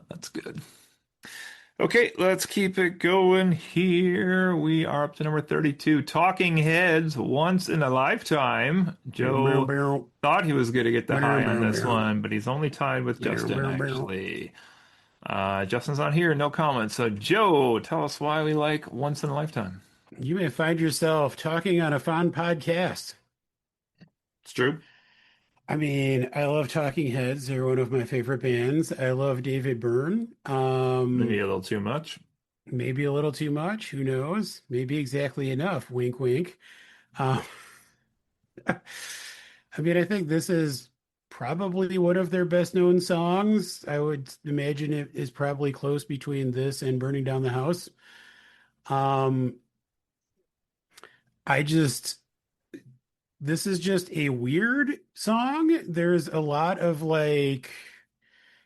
S1: That's good. Okay, let's keep it going here. We are up to number 32. Talking Heads, Once in a Lifetime. Joe thought he was going to get the high on this one, but he's only tied with Justin, actually. Justin's not here, no comments. So, Joe, tell us why we like Once in a Lifetime.
S2: You may find yourself talking on a fun podcast.
S1: It's true.
S2: I mean, I love Talking Heads. They're one of my favorite bands. I love David Byrne.
S1: Maybe a little too much.
S2: Maybe a little too much. Who knows? Maybe exactly enough. Wink, wink. Uh, I mean, I think this is probably one of their best known songs. I would imagine it is probably close between this and Burning Down the House. Um, I just, this is just a weird song. There's a lot of like,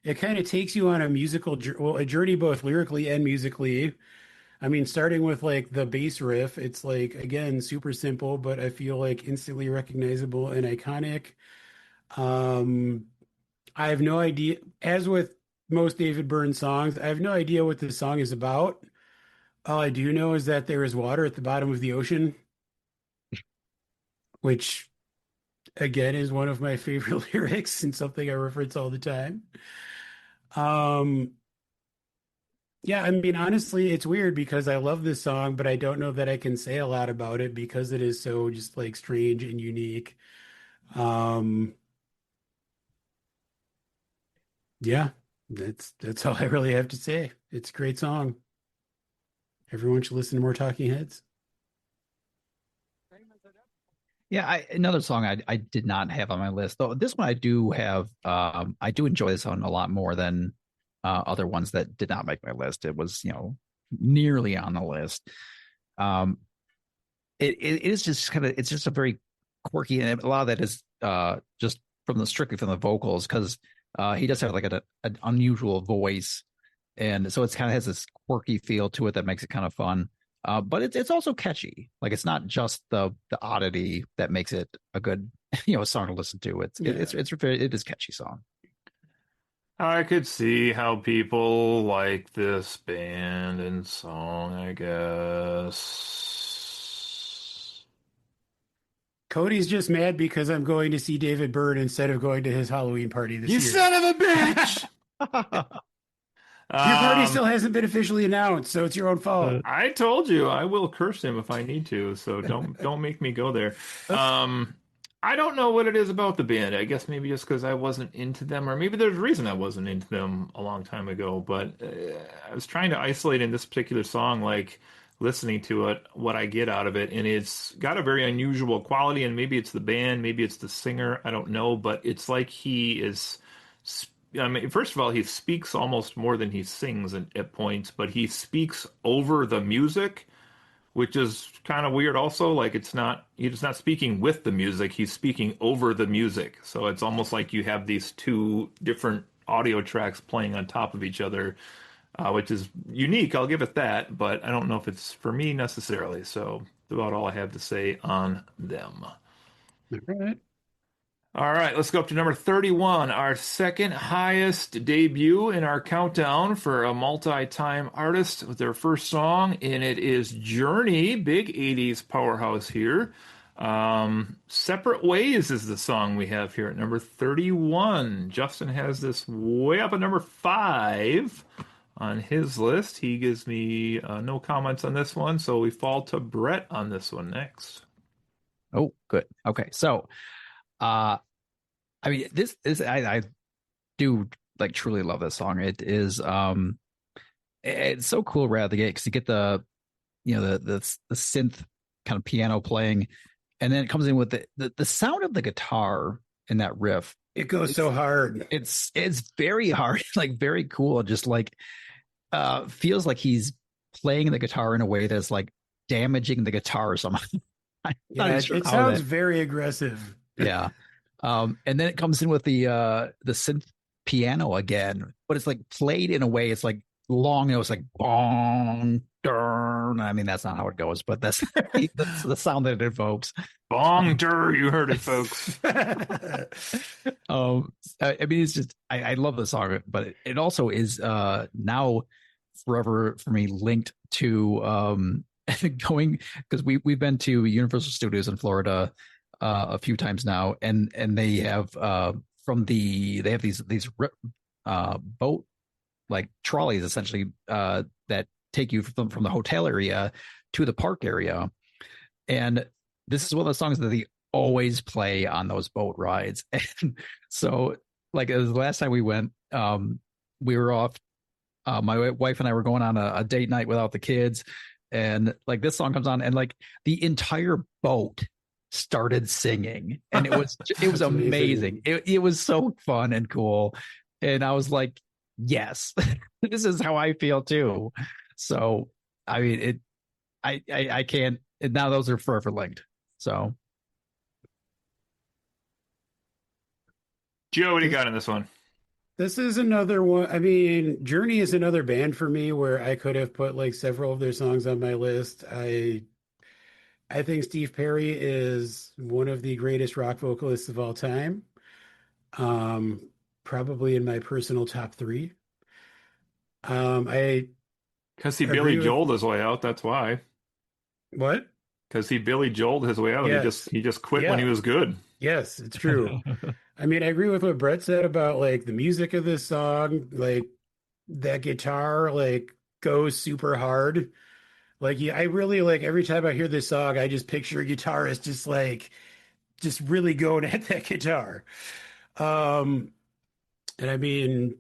S2: it kind of takes you on a well, a journey both lyrically and musically. I mean, starting with like the bass riff, it's like, again, super simple, but I feel like instantly recognizable and iconic. Um, I have no idea, as with most David Byrne songs, I have no idea what this song is about. All I do know is that there is water at the bottom of the ocean, which again is one of my favorite lyrics and something I reference all the time. Um, yeah, I mean, honestly, it's weird because I love this song, but I don't know that I can say a lot about it because it is so just like strange and unique. Um, yeah, that's all I really have to say. It's a great song. Everyone should listen to more Talking Heads.
S3: Yeah, another song I did not have on my list, though. This one I do have. I do enjoy this one a lot more than other ones that did not make my list. It was, nearly on the list. Um, it is just kind of, it's just a very quirky, and a lot of that is just strictly from the vocals, because he does have like an unusual voice, and so it's kind of has this quirky feel to it that makes it kind of fun. But it's also catchy. Like, it's not just the oddity that makes it a good song to listen to. It is a catchy song.
S1: I could see how people like this band and song, I guess.
S2: Cody's just mad because I'm going to see David Byrne instead of going to his Halloween party this
S1: You
S2: year.
S1: son of a bitch!
S2: Your party still hasn't been officially announced, so it's your own fault.
S1: I told you I will curse him if I need to, so don't make me go there. Um, I don't know what it is about the band. I guess maybe just because I wasn't into them, or maybe there's a reason I wasn't into them a long time ago. But I was trying to isolate in this particular song, like listening to it, what I get out of it, and it's got a very unusual quality. And maybe it's the band, maybe it's the singer, I don't know, but it's like he is. I mean, first of all, he speaks almost more than he sings at points, but he speaks over the music, which is kind of weird also. Like, he's not speaking with the music, he's speaking over the music. So it's almost like you have these two different audio tracks playing on top of each other, which is unique, I'll give it that, but I don't know if it's for me necessarily. So that's about all I have to say on them.
S2: All right.
S1: All right, let's go up to number 31, our second highest debut in our countdown for a multi-time artist with their first song, and it is Journey, big 80s powerhouse here. Separate Ways is the song we have here at number 31. Justin has this way up at number 5 on his list. He gives me no comments on this one, so we fall to Brett on this one next.
S3: Oh, good. Okay. So, uh, I mean, I do like truly love this song. It is, it's so cool right out of the gate because you get the synth kind of piano playing, and then it comes in with the sound of the guitar in that riff.
S2: It goes so hard.
S3: It's very hard, like very cool. Just like feels like he's playing the guitar in a way that's like damaging the guitar somehow. I'm not
S2: Yeah,
S3: even
S2: it,
S3: sure
S2: it
S3: how
S2: sounds
S3: that.
S2: very aggressive.
S3: Yeah. And then it comes in with the synth piano again, but it's like played in a way it's like long notes like bong darn. I mean that's not how it goes, but that's the sound that it evokes.
S1: Bong dur, you heard it, folks.
S3: Um, I mean it's just I love the song, but it also is now forever for me linked to going because we've been to Universal Studios in Florida a few times now, and they have they have these boat like trolleys essentially that take you from the hotel area to the park area, and this is one of the songs that they always play on those boat rides, and so like it was the last time we went, we were off. My wife and I were going on a date night without the kids, and like this song comes on, and like the entire boat started singing, and it was
S2: That's
S3: amazing.
S2: amazing.
S3: It was so fun and cool, and I was like, yes, this is how I feel too. So I mean, I can't. Now those are forever linked. So
S1: Joe, what do you
S2: This
S1: got in this one?
S2: this is another one. I mean, Journey is another band for me where I could have put like several of their songs on my list. I think Steve Perry is one of the greatest rock vocalists of all time. Um, Probably in my personal top three. I
S1: Because he Billy
S2: agree with
S1: Joel'd his way out, that's why.
S2: what?
S1: Because he Billy Joel'd his way out. He just
S2: Yes.
S1: he just quit when he
S2: Yeah.
S1: was good.
S2: Yes, it's true. I mean, I agree with what Brett said about like the music of this song, like that guitar like goes super hard. Like yeah, I really like every time I hear this song, I just picture a guitarist just really going at that guitar. Um, and I mean,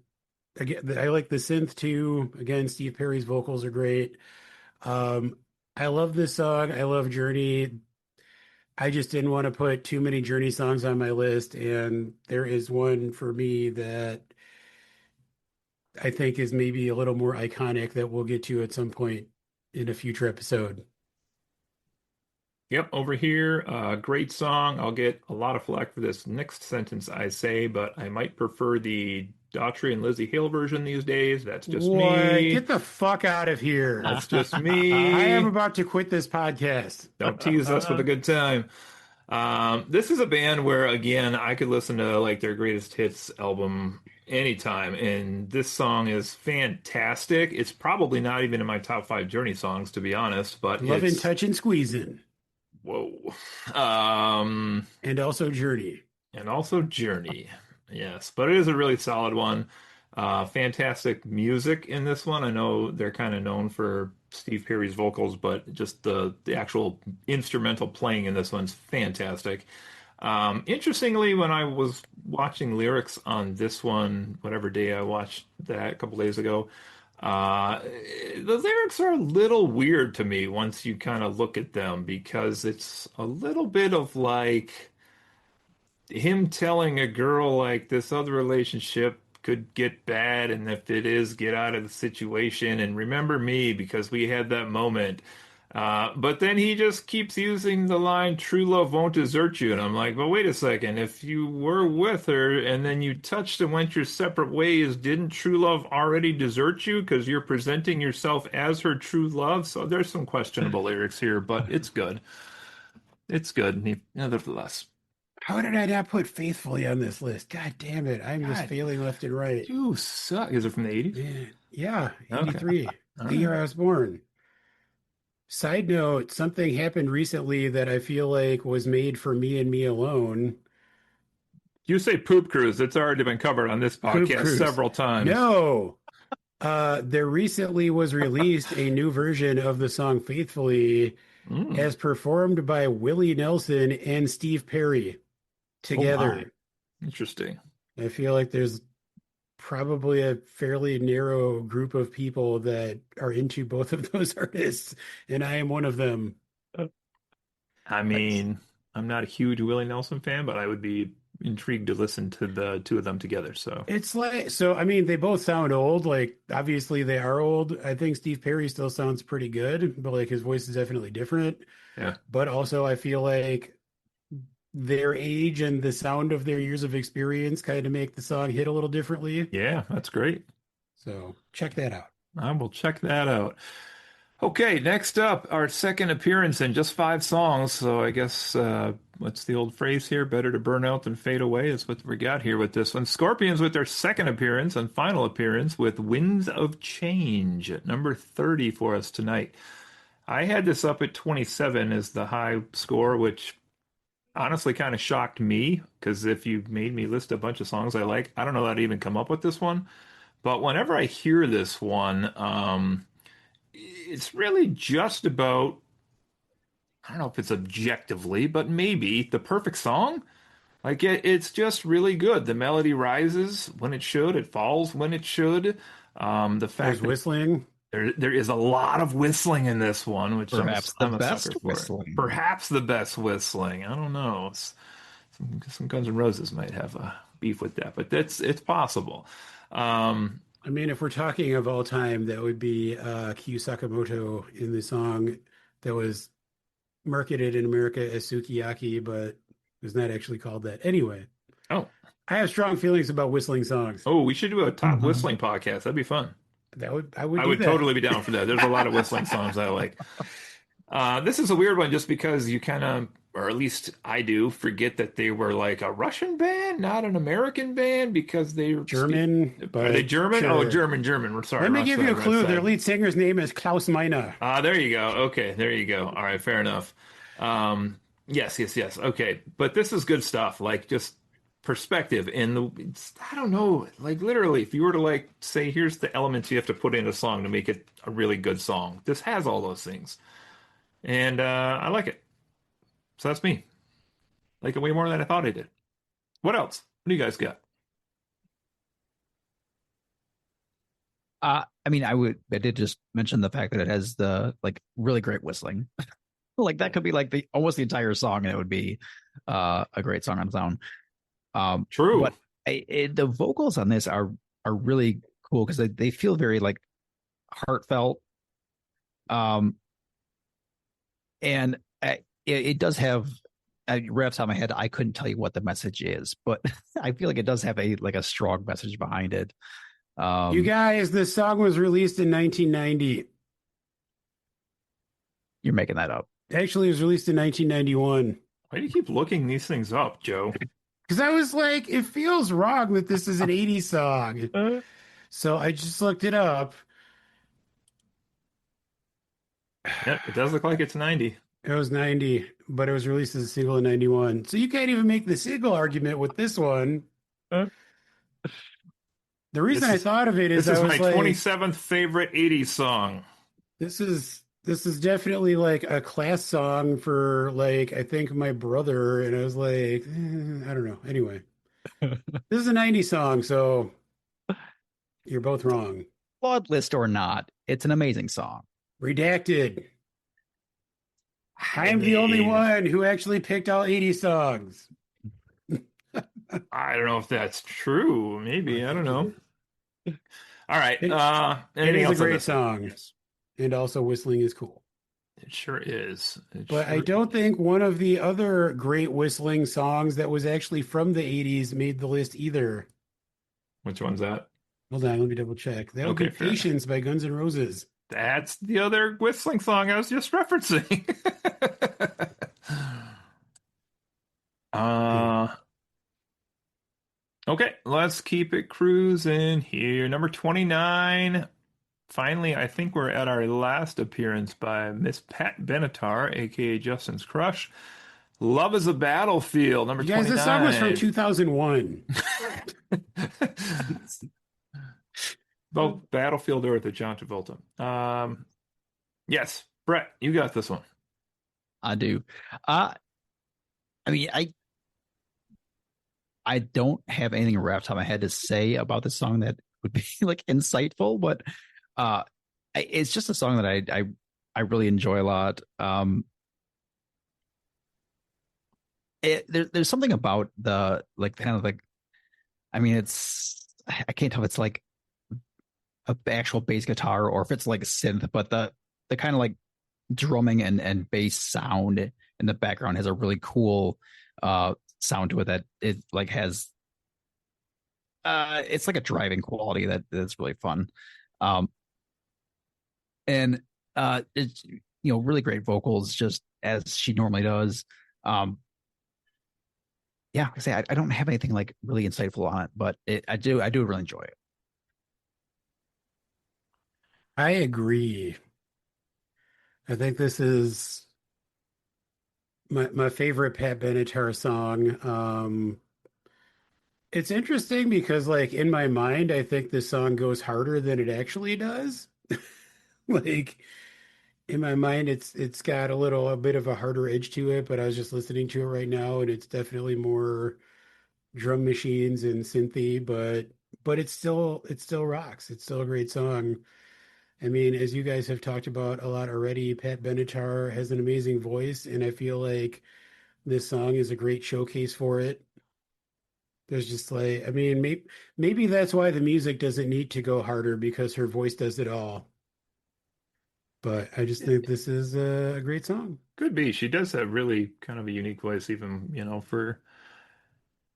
S2: again, I like the synth too. Again, Steve Perry's vocals are great. Um, I love this song. I love Journey. I just didn't want to put too many Journey songs on my list, and there is one for me that I think is maybe a little more iconic that we'll get to at some point in a future episode.
S1: Yep, over here, great song. I'll get a lot of flack for this next sentence I say, but I might prefer the Daughtry and Lizzie Hale version these days. That's just
S2: What?
S1: me.
S2: Get the fuck out of here.
S1: That's just
S2: I am
S1: me.
S2: about to quit this podcast.
S1: Don't tease us with a good time. This is a band where, again, I could listen to like their greatest hits album anytime, and this song is fantastic. It's probably not even in my top 5 Journey songs, to be honest, but
S2: Loving,
S1: it's
S2: touching, squeezing,
S1: whoa. Um,
S2: and also Journey.
S1: and also Journey. Yes, but it is a really solid one. Fantastic music in this one. I know they're kind of known for Steve Perry's vocals, but just the actual instrumental playing in this one's fantastic. Interestingly, when I was watching lyrics on this one, whatever day I watched that a couple days ago, uh, the lyrics are a little weird to me once you kind of look at them because it's a little bit of like him telling a girl like this other relationship could get bad, and if it is, get out of the situation and remember me because we had that moment. But then he just keeps using the line, true love won't desert you. And I'm like, well, wait a second. If you were with her and then you touched and went your separate ways, didn't true love already desert you? Because you're presenting yourself as her true love. So there's some questionable lyrics here, but it's good. It's good, nevertheless.
S2: How did I not put Faithfully on this list? God damn it. I'm just
S1: God,
S2: failing left and right.
S1: you suck. Is it from the 80s?
S2: Man, yeah,
S1: Okay.
S2: 83,
S1: All
S2: the year
S1: right.
S2: I was born. Side note, something happened recently that I feel like was made for me and me alone.
S1: You say Poop Cruise. It's already been covered on this
S2: Poop
S1: podcast
S2: Cruise.
S1: several times.
S2: No. There recently was released a new version of the song Faithfully
S1: Mm.
S2: as performed by Willie Nelson and Steve Perry
S1: Oh my.
S2: together.
S1: Interesting.
S2: I feel like there's probably a fairly narrow group of people that are into both of those artists, and I am one of them.
S1: I mean, I'm not a huge Willie Nelson fan, but I would be intrigued to listen to the two of them together. So,
S2: It's like, so I mean, they both sound old. Like, obviously, they are old. I think Steve Perry still sounds pretty good, but like his voice is definitely different.
S1: yeah.
S2: But also, I feel like their age and the sound of their years of experience kind of make the song hit a little differently.
S1: Yeah, that's great.
S2: So check that out.
S1: I will check that out. Okay, next up, our second appearance in just 5 songs. So I guess what's the old phrase here? Better to burn out than fade away is what we got here with this one. Scorpions with their second appearance and final appearance with Winds of Change at number 30 for us tonight. I had this up at 27 as the high score, which honestly kind of shocked me because if you made me list a bunch of songs I like, I don't know that I'd even come up with this one. But whenever I hear this one, it's really just about, I don't know if it's objectively, but maybe the perfect song. Like it's just really good. The melody rises when it should, it falls when it should. The
S2: There's
S1: fact that
S2: whistling.
S1: there is a lot of whistling in this one, which
S3: Perhaps the
S1: I'm a sucker
S3: best
S1: for.
S3: whistling.
S1: Perhaps the best whistling. I don't know. Some Guns N' Roses might have a beef with that, but it's possible. Um,
S2: I mean, if we're talking of all time, that would be Kyu Sakamoto in the song that was marketed in America as Sukiyaki, but was not actually called that. Anyway,
S1: oh,
S2: I have strong feelings about whistling songs.
S1: we should do a top
S3: Mhm.
S1: whistling podcast. That'd be fun.
S2: I would
S1: I
S2: do
S1: would
S2: that.
S1: totally be down for that. There's a lot of whistling songs I like. This is a weird one just because you kind of, or at least I do, forget that they were like a Russian band, not an American band, because they speak.
S2: German,
S1: Are they
S2: but
S1: German? Oh,
S2: sure.
S1: German, German. We're sorry,
S2: Let me
S1: Russ
S2: give you
S1: side,
S2: a
S1: Red
S2: clue. Their
S1: side.
S2: lead singer's name is Klaus Meine.
S1: There you go. Okay, there you go. All right, fair enough. Yes, yes, yes. Okay, but this is good stuff. Like just perspective and I don't know, like literally, if you were to like say, here's the elements you have to put in a song to make it a really good song. This has all those things, and I like it. So that's me. Like it way more than I thought I did. What else? What do you guys got?
S3: I mean, I did just mention the fact that it has the like really great whistling. Like that could be like the almost the entire song, and it would be a great song on its own.
S1: True.
S3: But the vocals on this are really cool because they feel very like heartfelt. Um, and it does have right off the top of my head, I couldn't tell you what the message is, but I feel like it does have a strong message behind it.
S2: You guys, this song was released in 1990.
S3: You're making that up.
S2: Actually, it was released in 1991.
S1: Why do you keep looking these things up, Joe?
S2: Because I was like, it feels wrong that this is an 80s song. So I just looked it up.
S1: Yep, it does look like it's 90.
S2: It was 90, but it was released as a single in 91. So you can't even make the single argument with this one.
S1: Uh,
S2: The reason
S1: This
S2: I
S1: is
S2: thought of it is
S1: this
S2: I
S1: is my
S2: was like,
S1: 27th favorite 80s song.
S2: this is definitely like a class song for like I think my brother, and I was like, I don't know. Anyway, this is a 90s song, so you're both wrong.
S3: Flawed list or not, it's an amazing song.
S2: Redacted. I
S1: I
S2: am the only
S1: mean,
S2: one who actually picked all 80 songs.
S1: I don't know if that's true. Maybe. I don't know. All right.
S2: It, it
S1: Anything
S2: is a
S1: else on
S2: great
S1: this one?
S2: song,
S1: Yes.
S2: and also whistling is cool.
S1: It sure is. It
S2: But I
S1: sure
S2: don't
S1: is.
S2: think one of the other great whistling songs that was actually from the 80s made the list either.
S1: Which one's that?
S2: Hold on, let me double check. That would
S1: Okay,
S2: be
S1: fair enough.
S2: Patience by Guns N' Roses.
S1: That's the other whistling song I was just referencing.
S2: Yeah.
S1: Uh, okay, let's keep it cruising here. Number 29. Finally, I think we're at our last appearance by Miss Pat Benatar, aka Justin's crush. Love is a Battlefield, number
S2: You guys, this song was from
S1: 29.
S2: 2001.
S1: Both Battlefield Earth or John Travolta. Yes, Brett, you got this one.
S3: I do. Uh, I mean, I don't have anything right off the top of my head to say about this song that would be like insightful, but uh, it's just a song that I really enjoy a lot. There's something about the like kind of like I mean it's I can't tell if it's like a actual bass guitar or if it's like a synth, but the kind of like drumming and bass sound in the background has a really cool sound to it that it like has it's like a driving quality that's really fun. Um and it's really great vocals just as she normally does. Um yeah, I say I don't have anything like really insightful on it, but I do really enjoy it.
S2: I agree. I think this is my favorite Pat Benatar song. It's interesting because like in my mind, I think this song goes harder than it actually does. Like in my mind, it's got a bit of a harder edge to it, but I was just listening to it right now, and it's definitely more drum machines and synthy, but it still rocks. It's still a great song. I mean, as you guys have talked about a lot already, Pat Benatar has an amazing voice, and I feel like this song is a great showcase for it. There's just like, I mean, maybe that's why the music doesn't need to go harder because her voice does it all. But I just think this is a great song.
S1: Could be. She does have really kind of a unique voice, even, for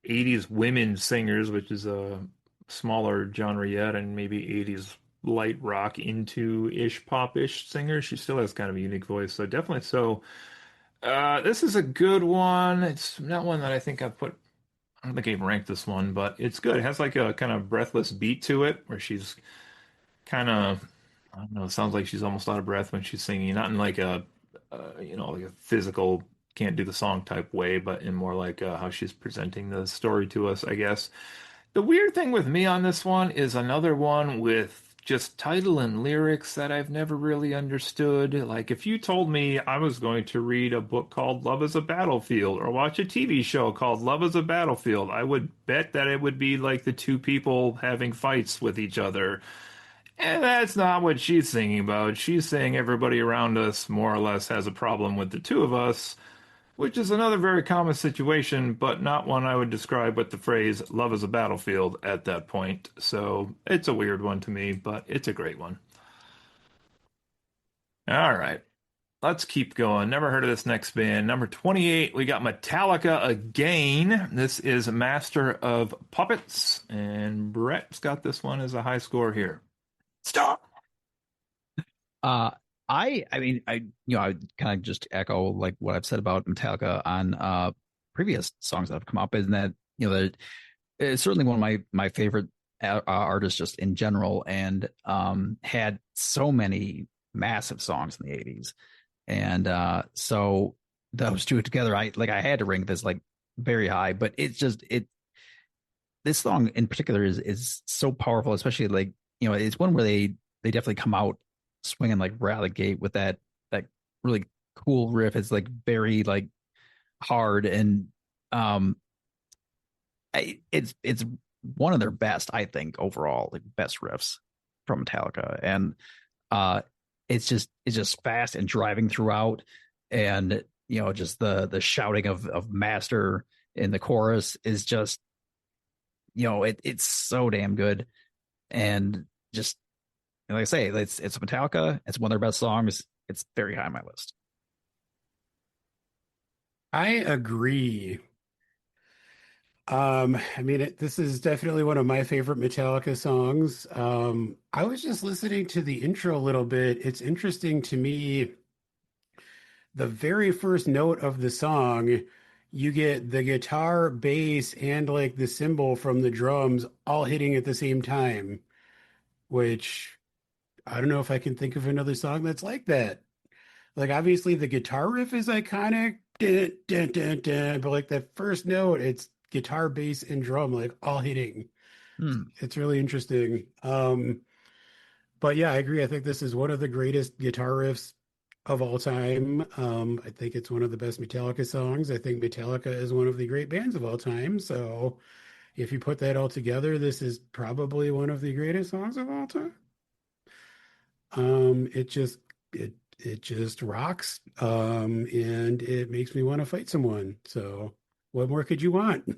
S1: 80s women singers, which is a smaller genre yet, and maybe 80s light rock into ish pop-ish singer. She still has kind of a unique voice. So definitely so. This is a good one. It's not one that I think I've put, I don't think I even ranked this one, but it's good. It has like a kind of breathless beat to it where she's kind of, I don't know, it sounds like she's almost out of breath when she's singing, not in like like a physical, can't do the song type way, but in more like how she's presenting the story to us, I guess. The weird thing with me on this one is another one with just title and lyrics that I've never really understood. Like, if you told me I was going to read a book called Love is a Battlefield or watch a TV show called Love is a Battlefield, I would bet that it would be like the two people having fights with each other. And that's not what she's singing about. She's saying everybody around us more or less has a problem with the two of us, which is another very common situation, but not one I would describe with the phrase love is a battlefield at that point. So it's a weird one to me, but it's a great one. All right, let's keep going. Never heard of this next band. Number 28, we got Metallica again. This is Master of Puppets, and Brett's got this one as a high score here. Stop!
S3: Uh, I mean, I kind of just echo like what I've said about Metallica on previous songs that have come up, is that that it's certainly one of my favorite artists just in general, and had so many massive songs in the 80s, and so those two together, I had to rank this like very high, but it's just this song in particular is so powerful, especially like it's one where they definitely come out swinging like right out of the gate with that really cool riff. It's like very like hard, and um it's one of their best, I think, overall, like best riffs from Metallica. And uh it's just fast and driving throughout, and just the shouting of Master in the chorus is just it's so damn good. And just like I say, it's Metallica. It's one of their best songs. It's very high on my list.
S2: I agree. I mean, this is definitely one of my favorite Metallica songs. I was just listening to the intro a little bit. It's interesting to me. The very first note of the song, you get the guitar, bass, and like the cymbal from the drums all hitting at the same time, which I don't know if I can think of another song that's like that. Like obviously the guitar riff is iconic, dun, dun, dun, dun, but like that first note, it's guitar, bass, and drum like all hitting.
S3: Hmm.
S2: It's really interesting. But yeah, I agree. I think this is one of the greatest guitar riffs of all time. I think it's one of the best Metallica songs. I think Metallica is one of the great bands of all time. So if you put that all together, this is probably one of the greatest songs of all time. It just it just rocks. And it makes me want to fight someone. So what more could you want?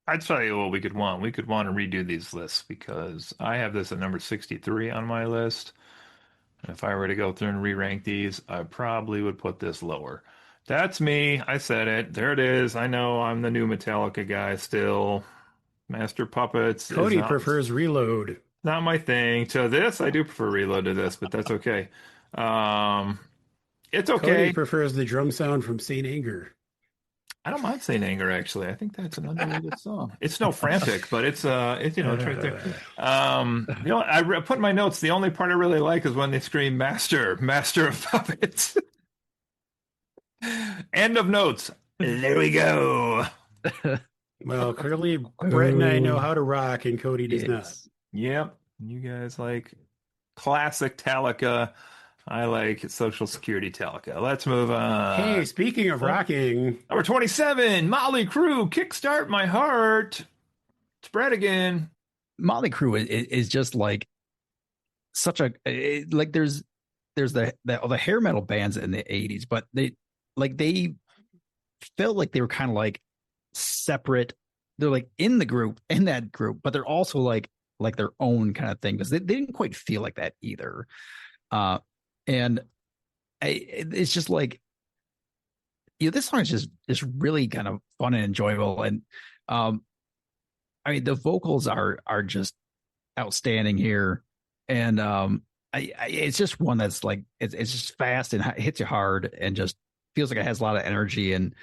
S1: I'd tell you what we could want. We could want to redo these lists because I have this at number 63 on my list. And if I were to go through and re-rank these, I probably would put this lower. That's me. I said it. There it is. I know I'm the new Metallica guy still. Master Puppets is
S2: Cody
S1: not
S2: prefers Reload.
S1: not my thing. To this, I do prefer Reload to this, but that's okay. Um, it's
S2: Cody
S1: okay.
S2: prefers the drum sound from Saint Anger.
S1: I don't mind saying Anger actually. I think that's an underrated song. It's no frantic, but it's it's right there. I put in my notes. The only part I really like is when they scream "Master, Master of Puppets." End of notes. There we go.
S2: Well, clearly Brett and I know
S3: Oh,
S2: how to rock, and Cody does not.
S3: yes.
S1: Yep. You guys like classic Talica. I like Social Security Talica. Let's move
S2: Hey,
S1: on.
S2: speaking of
S1: Oh,
S2: rocking,
S1: number 27, Motley Crue, Kickstart My Heart. It's Brett again.
S3: Motley Crue is just like such a like there's the hair metal bands in the 80s, but they felt like they were kind of like separate. They're like in that group, but they're also like their own kind of thing because they didn't quite feel like that either. Uh, and it's just like this song is really kind of fun and enjoyable, and um, I mean the vocals are just outstanding here, and it's just one that's like it's just fast and hits you hard and just feels like it has a lot of energy, and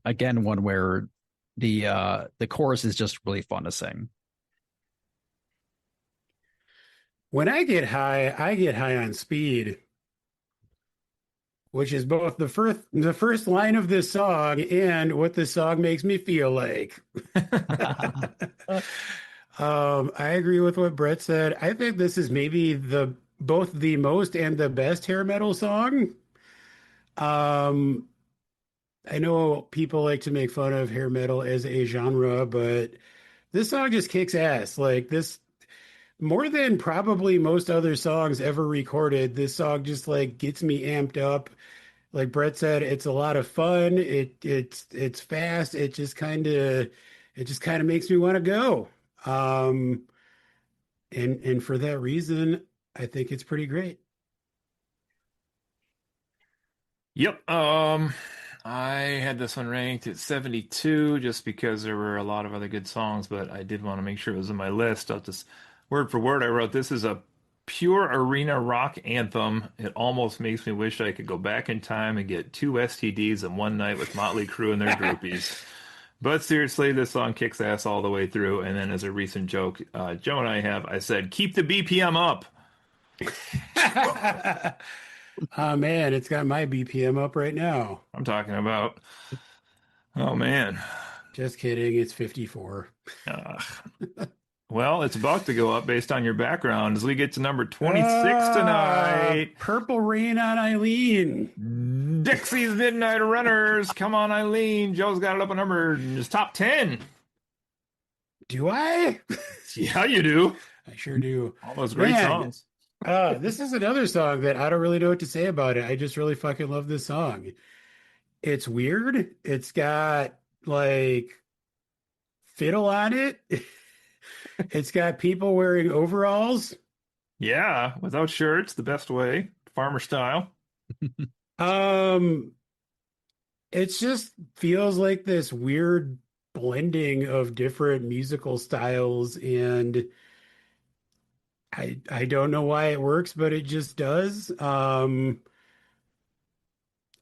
S3: again one where the chorus is just really fun to sing.
S2: when I get high on speed, which is both the first line of this song and what this song makes me feel like. I agree with what Brett said. I think this is maybe the both the most and the best hair metal song. Um, I know people like to make fun of hair metal as a genre, but this song just kicks ass. Like this, more than probably most other songs ever recorded, this song just like gets me amped up. Like Brett said, it's a lot of fun. It's fast. It just kind of makes me want to go. Um, and for that reason, I think it's pretty great.
S1: Yep. I had this one ranked at 72 just because there were a lot of other good songs, but I did want to make sure it was in my list. I'll just word for word, I wrote this is a pure arena rock anthem. It almost makes me wish I could go back in time and get two STDs in one night with Motley Crue and their groupies. But seriously, this song kicks ass all the way through. And then as a recent joke, Joe and I said, keep the BPM up.
S2: Oh man, it's got my BPM up right now.
S1: I'm talking about, oh man.
S2: Just kidding, it's 54.
S1: Uh, well, it's about to go up based on your background as we get to number 26
S2: Ah,
S1: tonight.
S2: Purple Rain on Eileen.
S1: Dixie's Midnight Runners. Come on, Eileen. Joe's got it up a number. It's top 10.
S2: Do I?
S1: Yeah, you do.
S2: I sure do.
S1: All those great
S2: Man,
S1: songs.
S2: this is another song that I don't really know what to say about it. I just really fucking love this song. It's weird. It's got like fiddle on it. It's got people wearing overalls.
S1: Yeah, without shirts, the best way. Farmer style.
S2: Um, it just feels like this weird blending of different musical styles, and I don't know why it works, but it just does.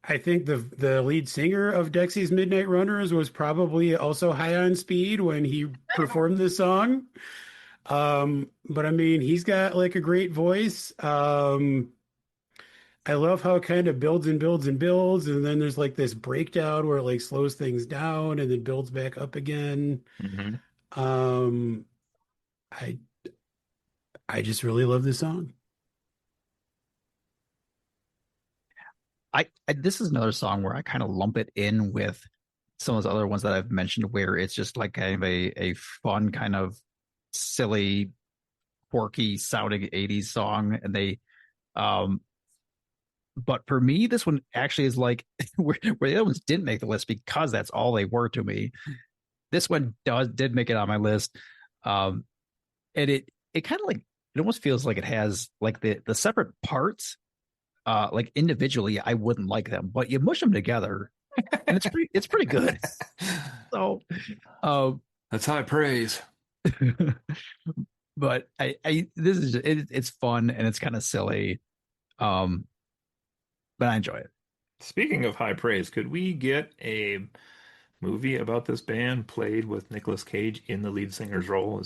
S2: I think the lead singer of Dexy's Midnight Runners was probably also high on speed when he performed this song. But I mean, he's got like a great voice. I love how it kind of builds and builds and builds, and then there's like this breakdown where it like slows things down and then builds back up again.
S1: Hmm.
S2: Um, I I just really love this song.
S3: I this is another song where I kind of lump it in with some of those other ones that I've mentioned, where it's just like kind of a fun kind of silly, quirky sounding '80s song, and they um. But for me, this one actually is like where the other ones didn't make the list because that's all they were to me. This one did make it on my list, um, and it kind of like it almost feels like it has like the separate parts, like individually I wouldn't like them, but you mush them together and it's pretty good. So, um,
S1: That's high praise.
S3: but I this is it's fun and it's kind of silly, um, but I enjoy it.
S1: Speaking of high praise, could we get a movie about this band played with Nicolas Cage in the lead singer's role?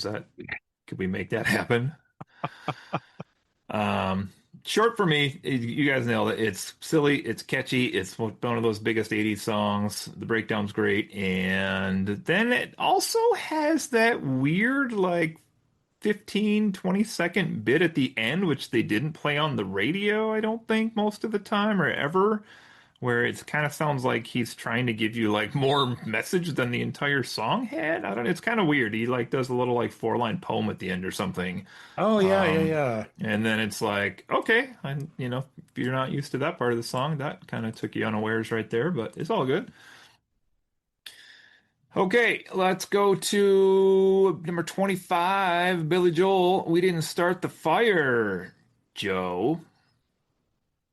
S1: Could we make that happen? Um, Short for me, you guys nailed it. It's silly, it's catchy, it's one of those biggest 80s songs. The breakdown's great, and then it also has that weird, like 15, 20-second bit at the end, which they didn't play on the radio, I don't think, most of the time or ever, where it kind of sounds like he's trying to give you like more message than the entire song had. I don't know, it's kind of weird. He like does a little like four-line poem at the end or something.
S2: Oh yeah, yeah,
S1: Um,
S2: yeah.
S1: and then it's like, okay, and if you're not used to that part of the song, that kind of took you unawares right there, but it's all good. Okay, let's go to number 25, Billy Joel. We didn't start the fire. Joe,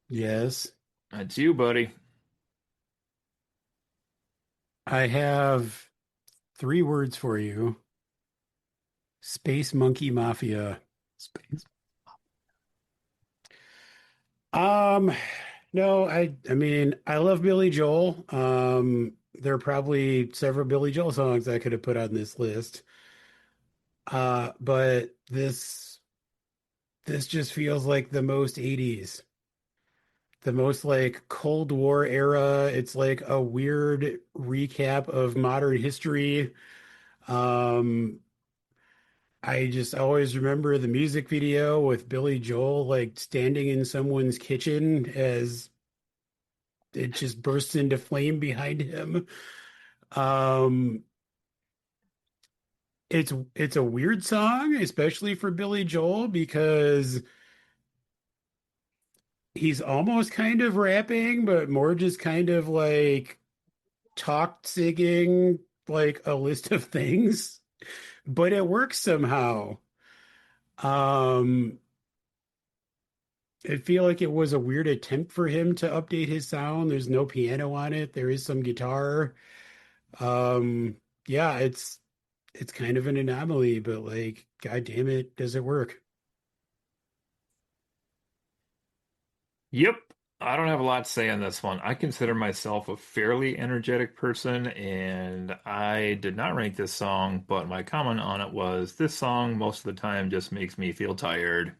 S2: Yes.
S1: that's you, buddy.
S2: I have three words for you. Space Monkey Mafia.
S1: Space.
S2: Um, no, I mean, I love Billy Joel. There are probably several Billy Joel songs I could have put on this list. But this just feels like the most 80s, the most like Cold War era. It's like a weird recap of modern history. Um, I just always remember the music video with Billy Joel like standing in someone's kitchen as it just bursts into flame behind him. Um, it's a weird song, especially for Billy Joel, because he's almost kind of rapping, but more just kind of like talk singing like a list of things, but it works somehow. Um, I feel like it was a weird attempt for him to update his sound. There's no piano on it. There is some guitar. Yeah, it's kind of an anomaly, but like, God damn it, does it work?
S1: Yep. I don't have a lot to say on this one. I consider myself a fairly energetic person, and I did not rank this song, but my comment on it was this song most of the time just makes me feel tired.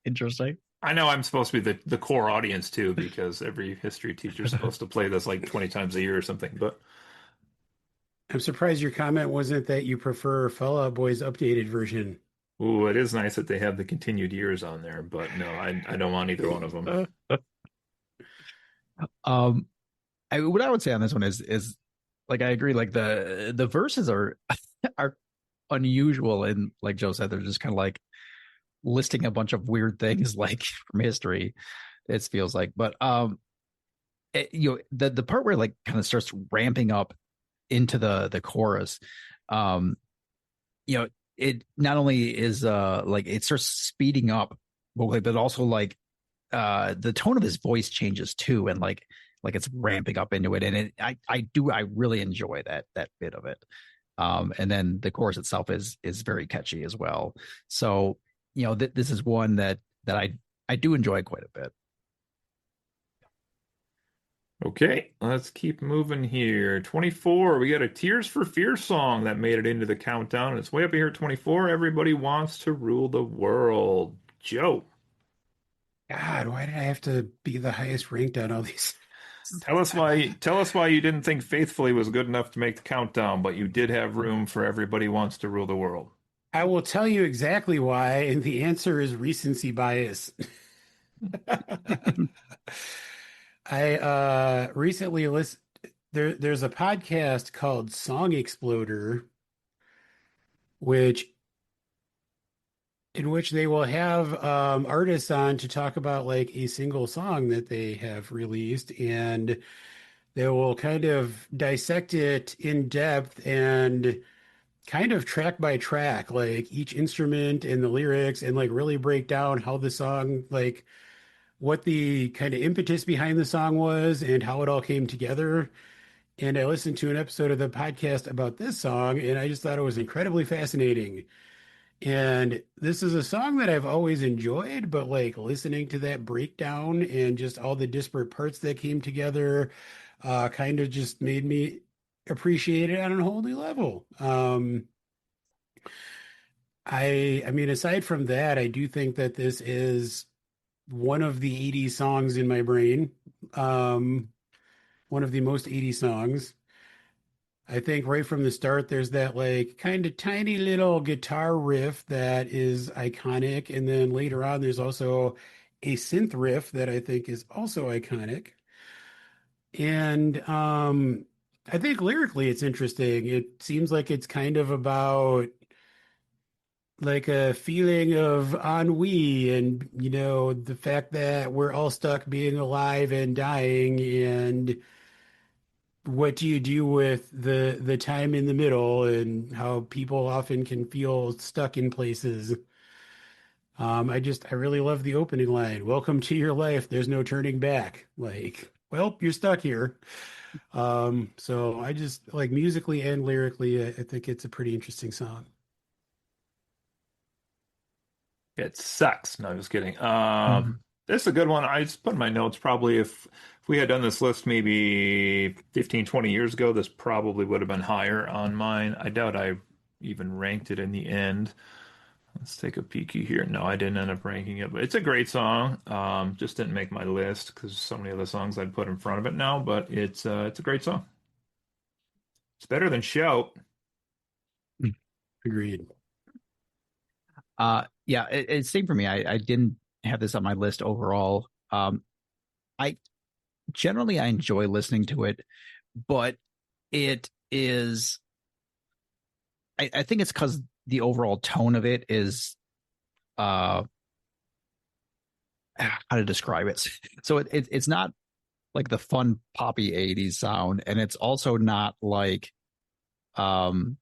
S3: Interesting.
S1: I know I'm supposed to be the core audience too, because every history teacher is supposed to play this like 20 times a year or something, but
S2: I'm surprised your comment wasn't that you prefer Fall Out Boy's updated version.
S1: ooh, it is nice that they have the continued years on there, but no, I don't want either one of them.
S3: Um, what I would say on this one is like I agree. Like the verses are are unusual, and like Joe said, they're just kind of like listing a bunch of weird things like from history. It feels like, but the part where it, like kind of starts ramping up into the chorus, um, you know, it not only is like it starts speeding up vocally, but also like the tone of his voice changes too, and like it's ramping up into it, and I really enjoy that bit of it. And then the chorus itself is very catchy as well. So this is one that I do enjoy quite a bit.
S1: Okay, let's keep moving here. 24, we got a Tears for Fears song that made it into the countdown. It's way up here at 24. Everybody wants to rule the world. Joe,
S2: God, why did I have to be the highest ranked on all these?
S1: tell us why you didn't think Faithfully was good enough to make the countdown, but you did have room for Everybody Wants to Rule the World.
S2: I will tell you exactly why, and the answer is recency bias. I recently listened there's a podcast called Song Exploder, which in which they will have artists on to talk about like a single song that they have released, and they will kind of dissect it in depth and kind of track by track, like each instrument and the lyrics, and like really break down how the song, like what the kind of impetus behind the song was and how it all came together. And I listened to an episode of the podcast about this song, and I just thought it was incredibly fascinating. And this is a song that I've always enjoyed, but like listening to that breakdown and just all the disparate parts that came together, kind of just made me appreciate it on a whole new level. I mean, aside from that, I do think that this is one of the 80s songs in my brain. Um, one of the most 80s songs. I think right from the start, there's that like kind of tiny little guitar riff that is iconic. And then later on, there's also a synth riff that I think is also iconic. And I think lyrically it's interesting. It seems like it's kind of about like a feeling of ennui and, you know, the fact that we're all stuck being alive and dying, and what do you do with the time in the middle, and how people often can feel stuck in places. I really love the opening line. Welcome to your life. There's no turning back. Like, well, you're stuck here. So I just like musically and lyrically, I think it's a pretty interesting song.
S1: It sucks. No, just kidding.
S3: Mhm.
S1: This is a good one. I just put in my notes probably if we had done this list maybe 15, 20 years ago, this probably would have been higher on mine. I doubt I even ranked it in the end. Let's take a peeky here. No, I didn't end up ranking it, but it's a great song. Just didn't make my list because so many other songs I'd put in front of it now, but it's a great song. It's better than Shout.
S2: Agreed.
S3: Yeah, it's same for me. I didn't have this on my list overall. I generally I enjoy listening to it, but it is I think it's because the overall tone of it is uh how to describe it. So it's not like the fun poppy 80s sound, and it's also not like um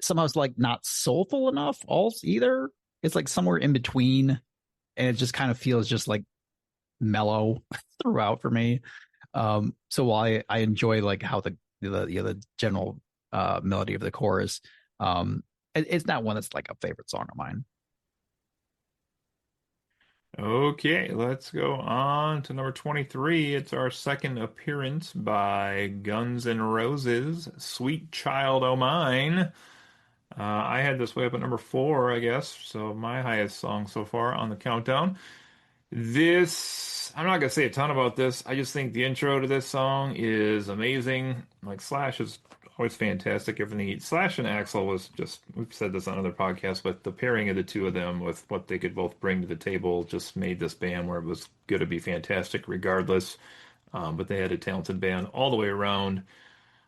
S3: somehow it's like not soulful enough also either. It's like somewhere in between, and it just kind of feels just like mellow throughout for me. So while I enjoy like how the general melody of the chorus, it's not one that's like a favorite song of mine.
S1: Okay, let's go on to number 23. It's our second appearance by Guns N' Roses, Sweet Child O' Mine. I had this way up at number four, I guess, so my highest song so far on the countdown. I'm not gonna say a ton about this. I just think the intro to this song is amazing. Like Slash is always fantastic. Slash and Axl was just, we've said this on other podcasts, but the pairing of the two of them with what they could both bring to the table just made this band where it was going to be fantastic regardless. But they had a talented band all the way around,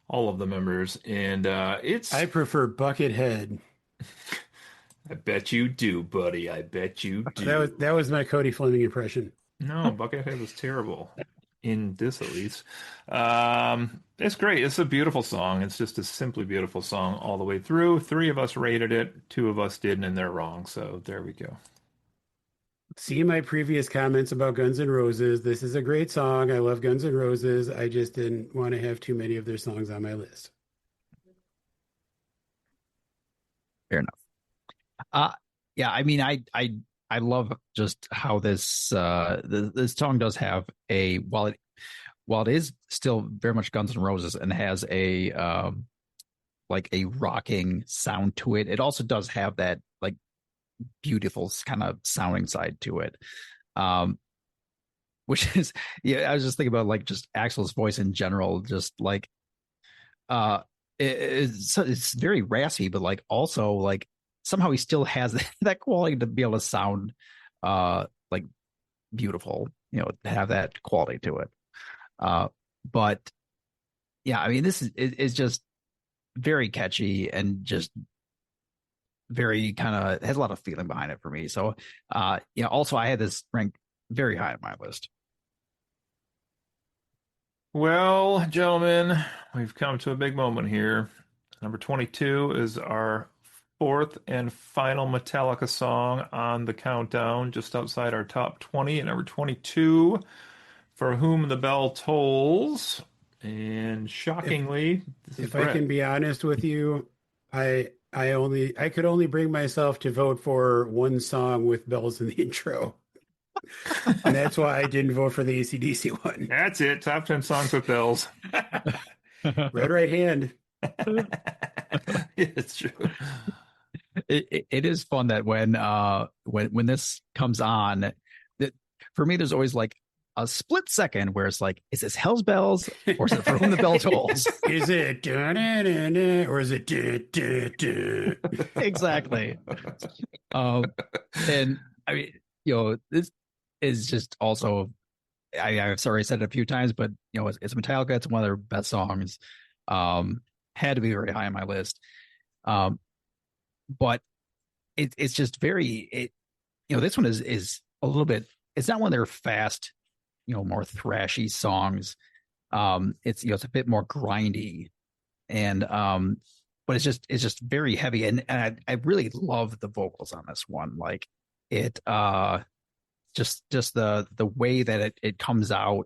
S1: all of the members, and
S2: I prefer Buckethead.
S1: I bet you do, buddy. I bet you do.
S2: That was my Cody Fleming impression.
S1: No, Buckethead was terrible. In this, at least. It's great. It's a beautiful song. It's just a simply beautiful song all the way through. Three of us rated it, two of us didn't, and they're wrong. So there we go.
S2: See my previous comments about Guns N' Roses. This is a great song. I love Guns N' Roses. I just didn't want to have too many of their songs on my list.
S3: Fair enough. Uh yeah, I mean I love just how this this song does have a while while it is still very much Guns N' Roses and has a like a rocking sound to it, it also does have that like beautiful kind of sounding side to it. Um, which is yeah, I was just thinking about like just Axl's voice in general, just like uh it's very raspy, but like also like somehow he still has that quality to be able to sound like beautiful, to have that quality to it. But yeah, I mean, this is just very catchy and just very kind of has a lot of feeling behind it for me. So, also I had this ranked very high on my list.
S1: Well, gentlemen, we've come to a big moment here. Number 22 is our fourth and final Metallica song on the countdown, just outside our top 20 at number 22, For Whom the Bell Tolls. And
S2: If
S1: shockingly, this is
S2: if I
S1: Brett.
S2: can be honest with you, I could only bring myself to vote for one song with bells in the intro. And that's why I didn't vote for the AC/DC one.
S1: That's it. Top 10 songs with bells.
S2: Red right hand.
S1: It's true.
S3: It is fun that when this comes on, that for me there's always like a split second where it's like, is this Hell's Bells or is it For Whom the Bell Tolls?
S2: Is it dun-dun-dun-dun, or is it dun-dun-dun?
S3: Exactly. And I mean, this is just also I've already said it a few times, but it's Metallica. It's one of their best songs. Had to be very high on my list. But it's just this one is a little bit. It's not one of their fast, more thrashy songs. It's a bit more grindy, and but it's just very heavy, and I really love the vocals on this one. Like it just the way that it comes out.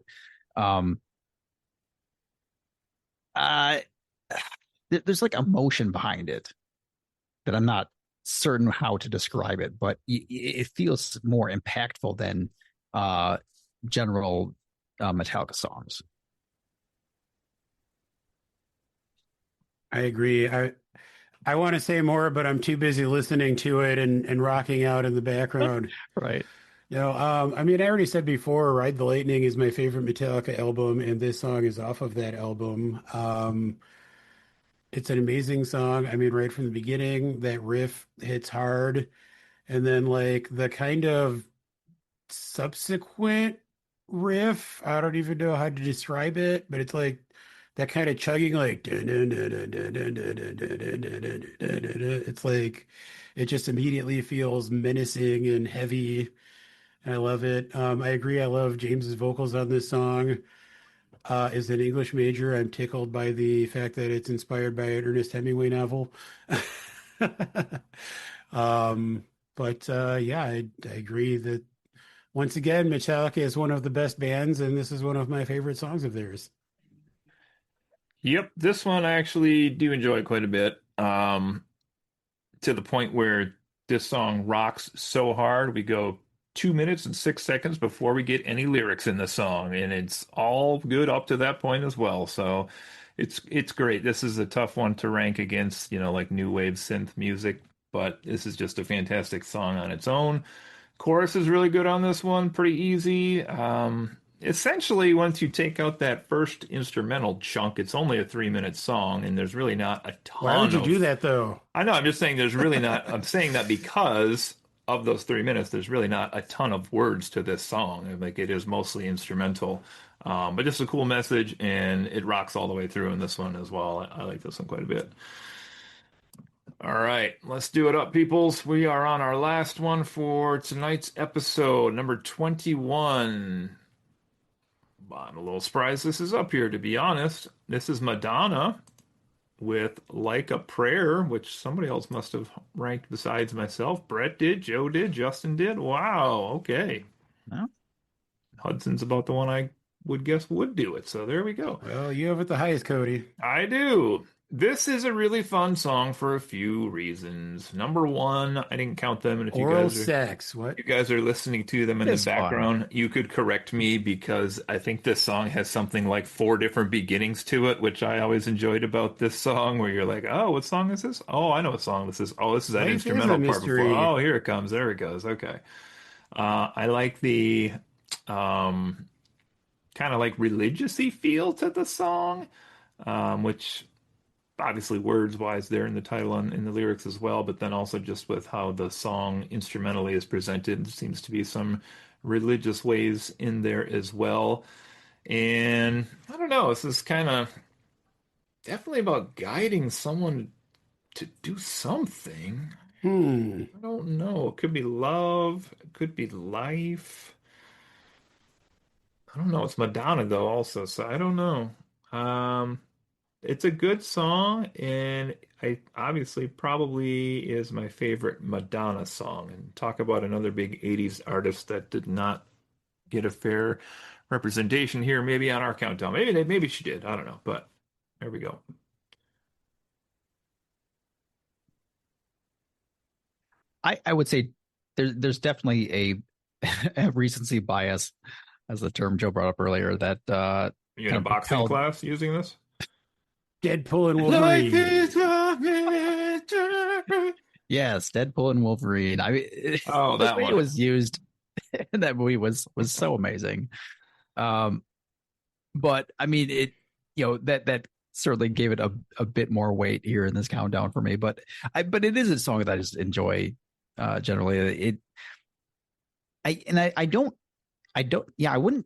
S3: Um, uh, there's like emotion behind it that I'm not certain how to describe it, but it feels more impactful than general Metallica songs.
S2: I agree. I want to say more, but I'm too busy listening to it and rocking out in the background.
S3: Right.
S2: I mean, I already said before, Ride the Lightning is my favorite Metallica album, and this song is off of that album. It's an amazing song. I mean, right from the beginning, that riff hits hard, and then like the kind of subsequent riff, I don't even know how to describe it, but it's like that kind of chugging, like it's like it just immediately feels menacing and heavy. And I love it. I agree. I love James's vocals on this song. As an English major, I'm tickled by the fact that it's inspired by an Ernest Hemingway novel. Um, but yeah, I agree that once again, Metallica is one of the best bands, and this is one of my favorite songs of theirs.
S1: Yep, this one I actually do enjoy quite a bit. To the point where this song rocks so hard, we go 2 minutes and 6 seconds before we get any lyrics in the song, and it's all good up to that point as well. So it's great. This is a tough one to rank against, like new wave synth music, but this is just a fantastic song on its own. Chorus is really good on this one, pretty easy. Essentially, once you take out that first instrumental chunk, it's only a 3-minute song, and there's really not a
S2: Why would
S1: ton
S2: you do
S1: of.
S2: that though?
S1: I know, I'm just saying there's really not. I'm saying that because of those 3 minutes, there's really not a ton of words to this song. Like it is mostly instrumental, but just a cool message, and it rocks all the way through in this one as well. I like this one quite a bit. All right, let's do it up, peoples. We are on our last one for tonight's episode, number 21. I'm a little surprised this is up here, to be honest. This is Madonna with Like a Prayer, which somebody else must have ranked besides myself. Brett did, Joe did, Justin did. Wow, okay.
S3: No?
S1: Hudson's about the one I would guess would do it. So there we go.
S2: Well, you have it the highest, Cody.
S1: I do. This is a really fun song for a few reasons. Number one, I didn't count them, and if
S2: Oral sex. What?
S1: you guys are listening to them in
S3: It
S1: the
S3: is fun.
S1: background, you could correct me because I think this song has something like four different beginnings to it, which I always enjoyed about this song, where you're like, oh, what song is this? Oh, I know what song this is. Oh, this is that
S2: Life is a
S1: instrumental part before.
S2: mystery.
S1: Oh, here it comes. There it goes. Okay. I like the um, kind of like religious-y feel to the song, which obviously words wise there in the title and in the lyrics as well, but then also just with how the song instrumentally is presented, there seems to be some religious ways in there as well. And I don't know, this is kind of definitely about guiding someone to do something.
S2: Hmm.
S1: I don't know. It could be love, it could be life. I don't know. It's Madonna though also, so I don't know. Um, It's a good song, and I obviously probably is my favorite Madonna song. And talk about another big 80s artist that did not get a fair representation here, maybe on our countdown. Maybe she did. I don't know, but there we go.
S3: I would say there's definitely a recency bias, as the term Joe brought up earlier, that
S1: You in a
S3: kind of
S1: boxing
S3: propelled.
S1: class using this?
S2: Deadpool and
S1: Life is
S2: Wolverine.
S1: a mystery.
S3: Yes, Deadpool and Wolverine. I mean,
S1: Oh,
S3: the
S1: that
S3: way it
S1: one.
S3: was used in that movie was so amazing. Um, but I mean, that certainly gave it a bit more weight here in this countdown for me. But it is a song that I just enjoy generally. I don't, yeah, I wouldn't.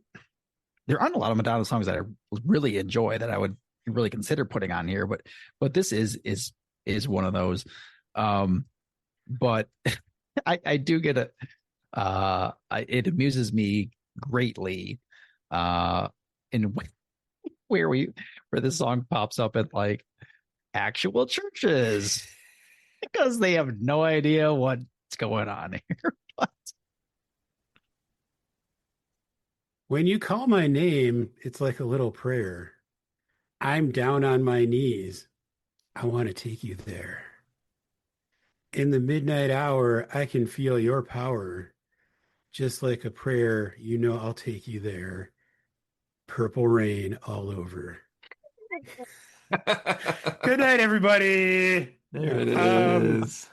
S3: There aren't a lot of Madonna songs that I really enjoy that I would really consider putting on here, but this is one of those. Um, but I do get it amuses me greatly uh in where we where this song pops up at like actual churches because they have no idea what's going on here.
S2: When you call my name, it's like a little prayer. I'm down on my knees. I want to take you there. In the midnight hour, I can feel your power. Just like a prayer, you know I'll take you there. Purple rain all over. Good night, everybody.
S1: There it
S2: Um,
S1: is.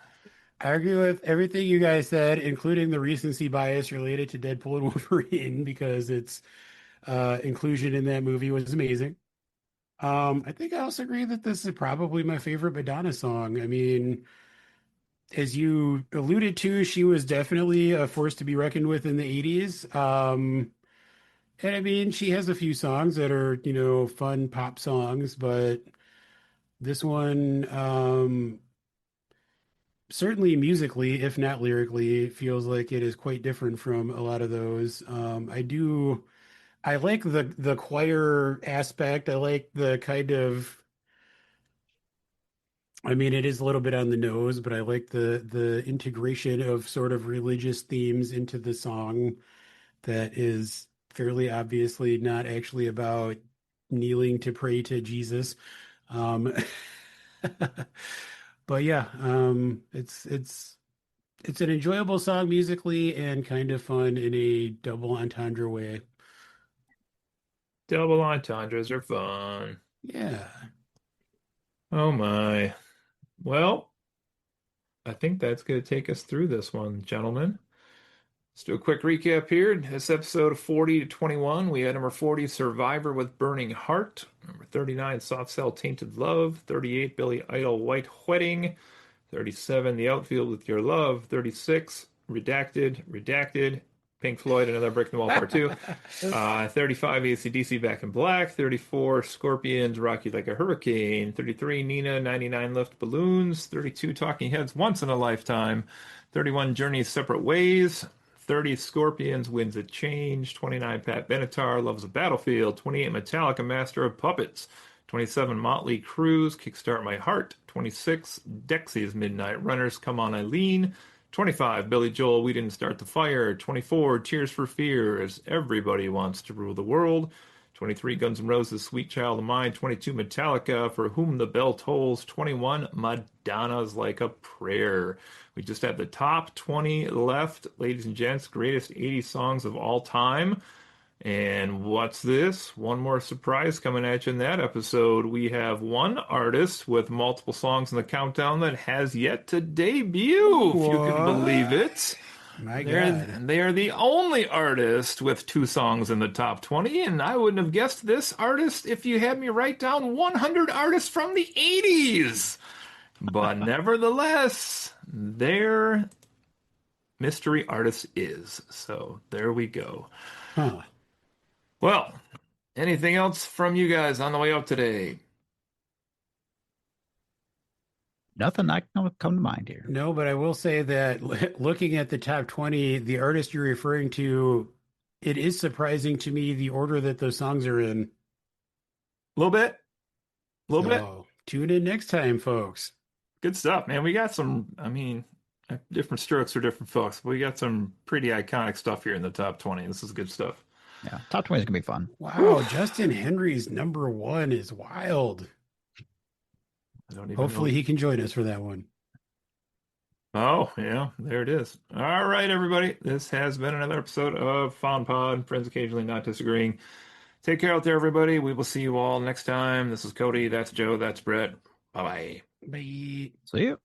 S2: I agree with everything you guys said, including the recency bias related to Deadpool and Wolverine, because its inclusion in that movie was amazing. I think I also agree that this is probably my favorite Madonna song. I mean, as you alluded to, she was definitely a force to be reckoned with in the 80s. And I mean, she has a few songs that are, fun pop songs, but this one, certainly musically, if not lyrically, feels like it is quite different from a lot of those. I like the choir aspect. I like the kind of, I mean, it is a little bit on the nose, but I like the integration of sort of religious themes into the song that is fairly obviously not actually about kneeling to pray to Jesus. Um, but yeah, it's an enjoyable song musically and kind of fun in a double entendre way.
S1: Double entendres are fun.
S2: Yeah.
S1: Oh my. Well, I think that's going to take us through this one, gentlemen. Let's do a quick recap here. This episode of 40 to 21, we had number 40, Survivor with Burning Heart. Number 39, Soft Cell Tainted Love. 38, Billy Idol White Wedding. 37, The Outfield with Your Love. 36, Redacted. Pink Floyd, Another Brick in the Wall Part 2. 35, AC/DC Back in Black. 34, Scorpions, Rock You Like a Hurricane. 33, Nina, 99 Lift Balloons. 32, Talking Heads, Once in a Lifetime. 31, Journey Separate Ways. 30, Scorpions, Winds of Change. 29, Pat Benatar, Loves a Battlefield. 28, Metallica, Master of Puppets. 27, Motley Crue's Kickstart My Heart. 26, Dexy's Midnight Runners, Come On Eileen. 25, Billy Joel, We Didn't Start the Fire. 24, Tears for Fears, Everybody Wants to Rule the World. 23, Guns N' Roses, Sweet Child of Mine. 22, Metallica, For Whom the Bell Tolls. 21, Madonna's Like a Prayer. We just have the top 20 left, ladies and gents, greatest 80 songs of all time. And what's this? One more surprise coming at you in that episode. We have one artist with multiple songs in the countdown that has yet to debut, if you can believe
S2: What?
S1: it.
S2: My God.
S1: They are the only artist with 2 songs in the top 20, and I wouldn't have guessed this artist if you had me write down 100 artists from the 80s. But nevertheless, their mystery artist is. So there we go.
S2: Huh.
S1: Well, anything else from you guys on the way up today?
S3: Nothing I can come to mind here.
S2: No, but I will say that looking at the top 20, the artist you're referring to, it is surprising to me the order that those songs are in.
S1: A little bit, a little bit.
S2: So tune in next time, folks.
S1: Good stuff, man. We got some, different strokes for different folks. We got some pretty iconic stuff here in the top 20. This is good stuff.
S3: Yeah, top 20 is gonna be fun.
S2: Wow, Justin Henry's number one is wild.
S1: I don't even
S2: Hopefully
S1: know.
S2: he can join us for that one.
S1: Oh, yeah, there it is. All right, everybody. This has been another episode of Found Pod, Friends Occasionally Not Disagreeing. Take care out there, everybody. We will see you all next time. This is Cody. That's Joe. That's Brett. Bye-bye.
S2: Bye.
S3: See you.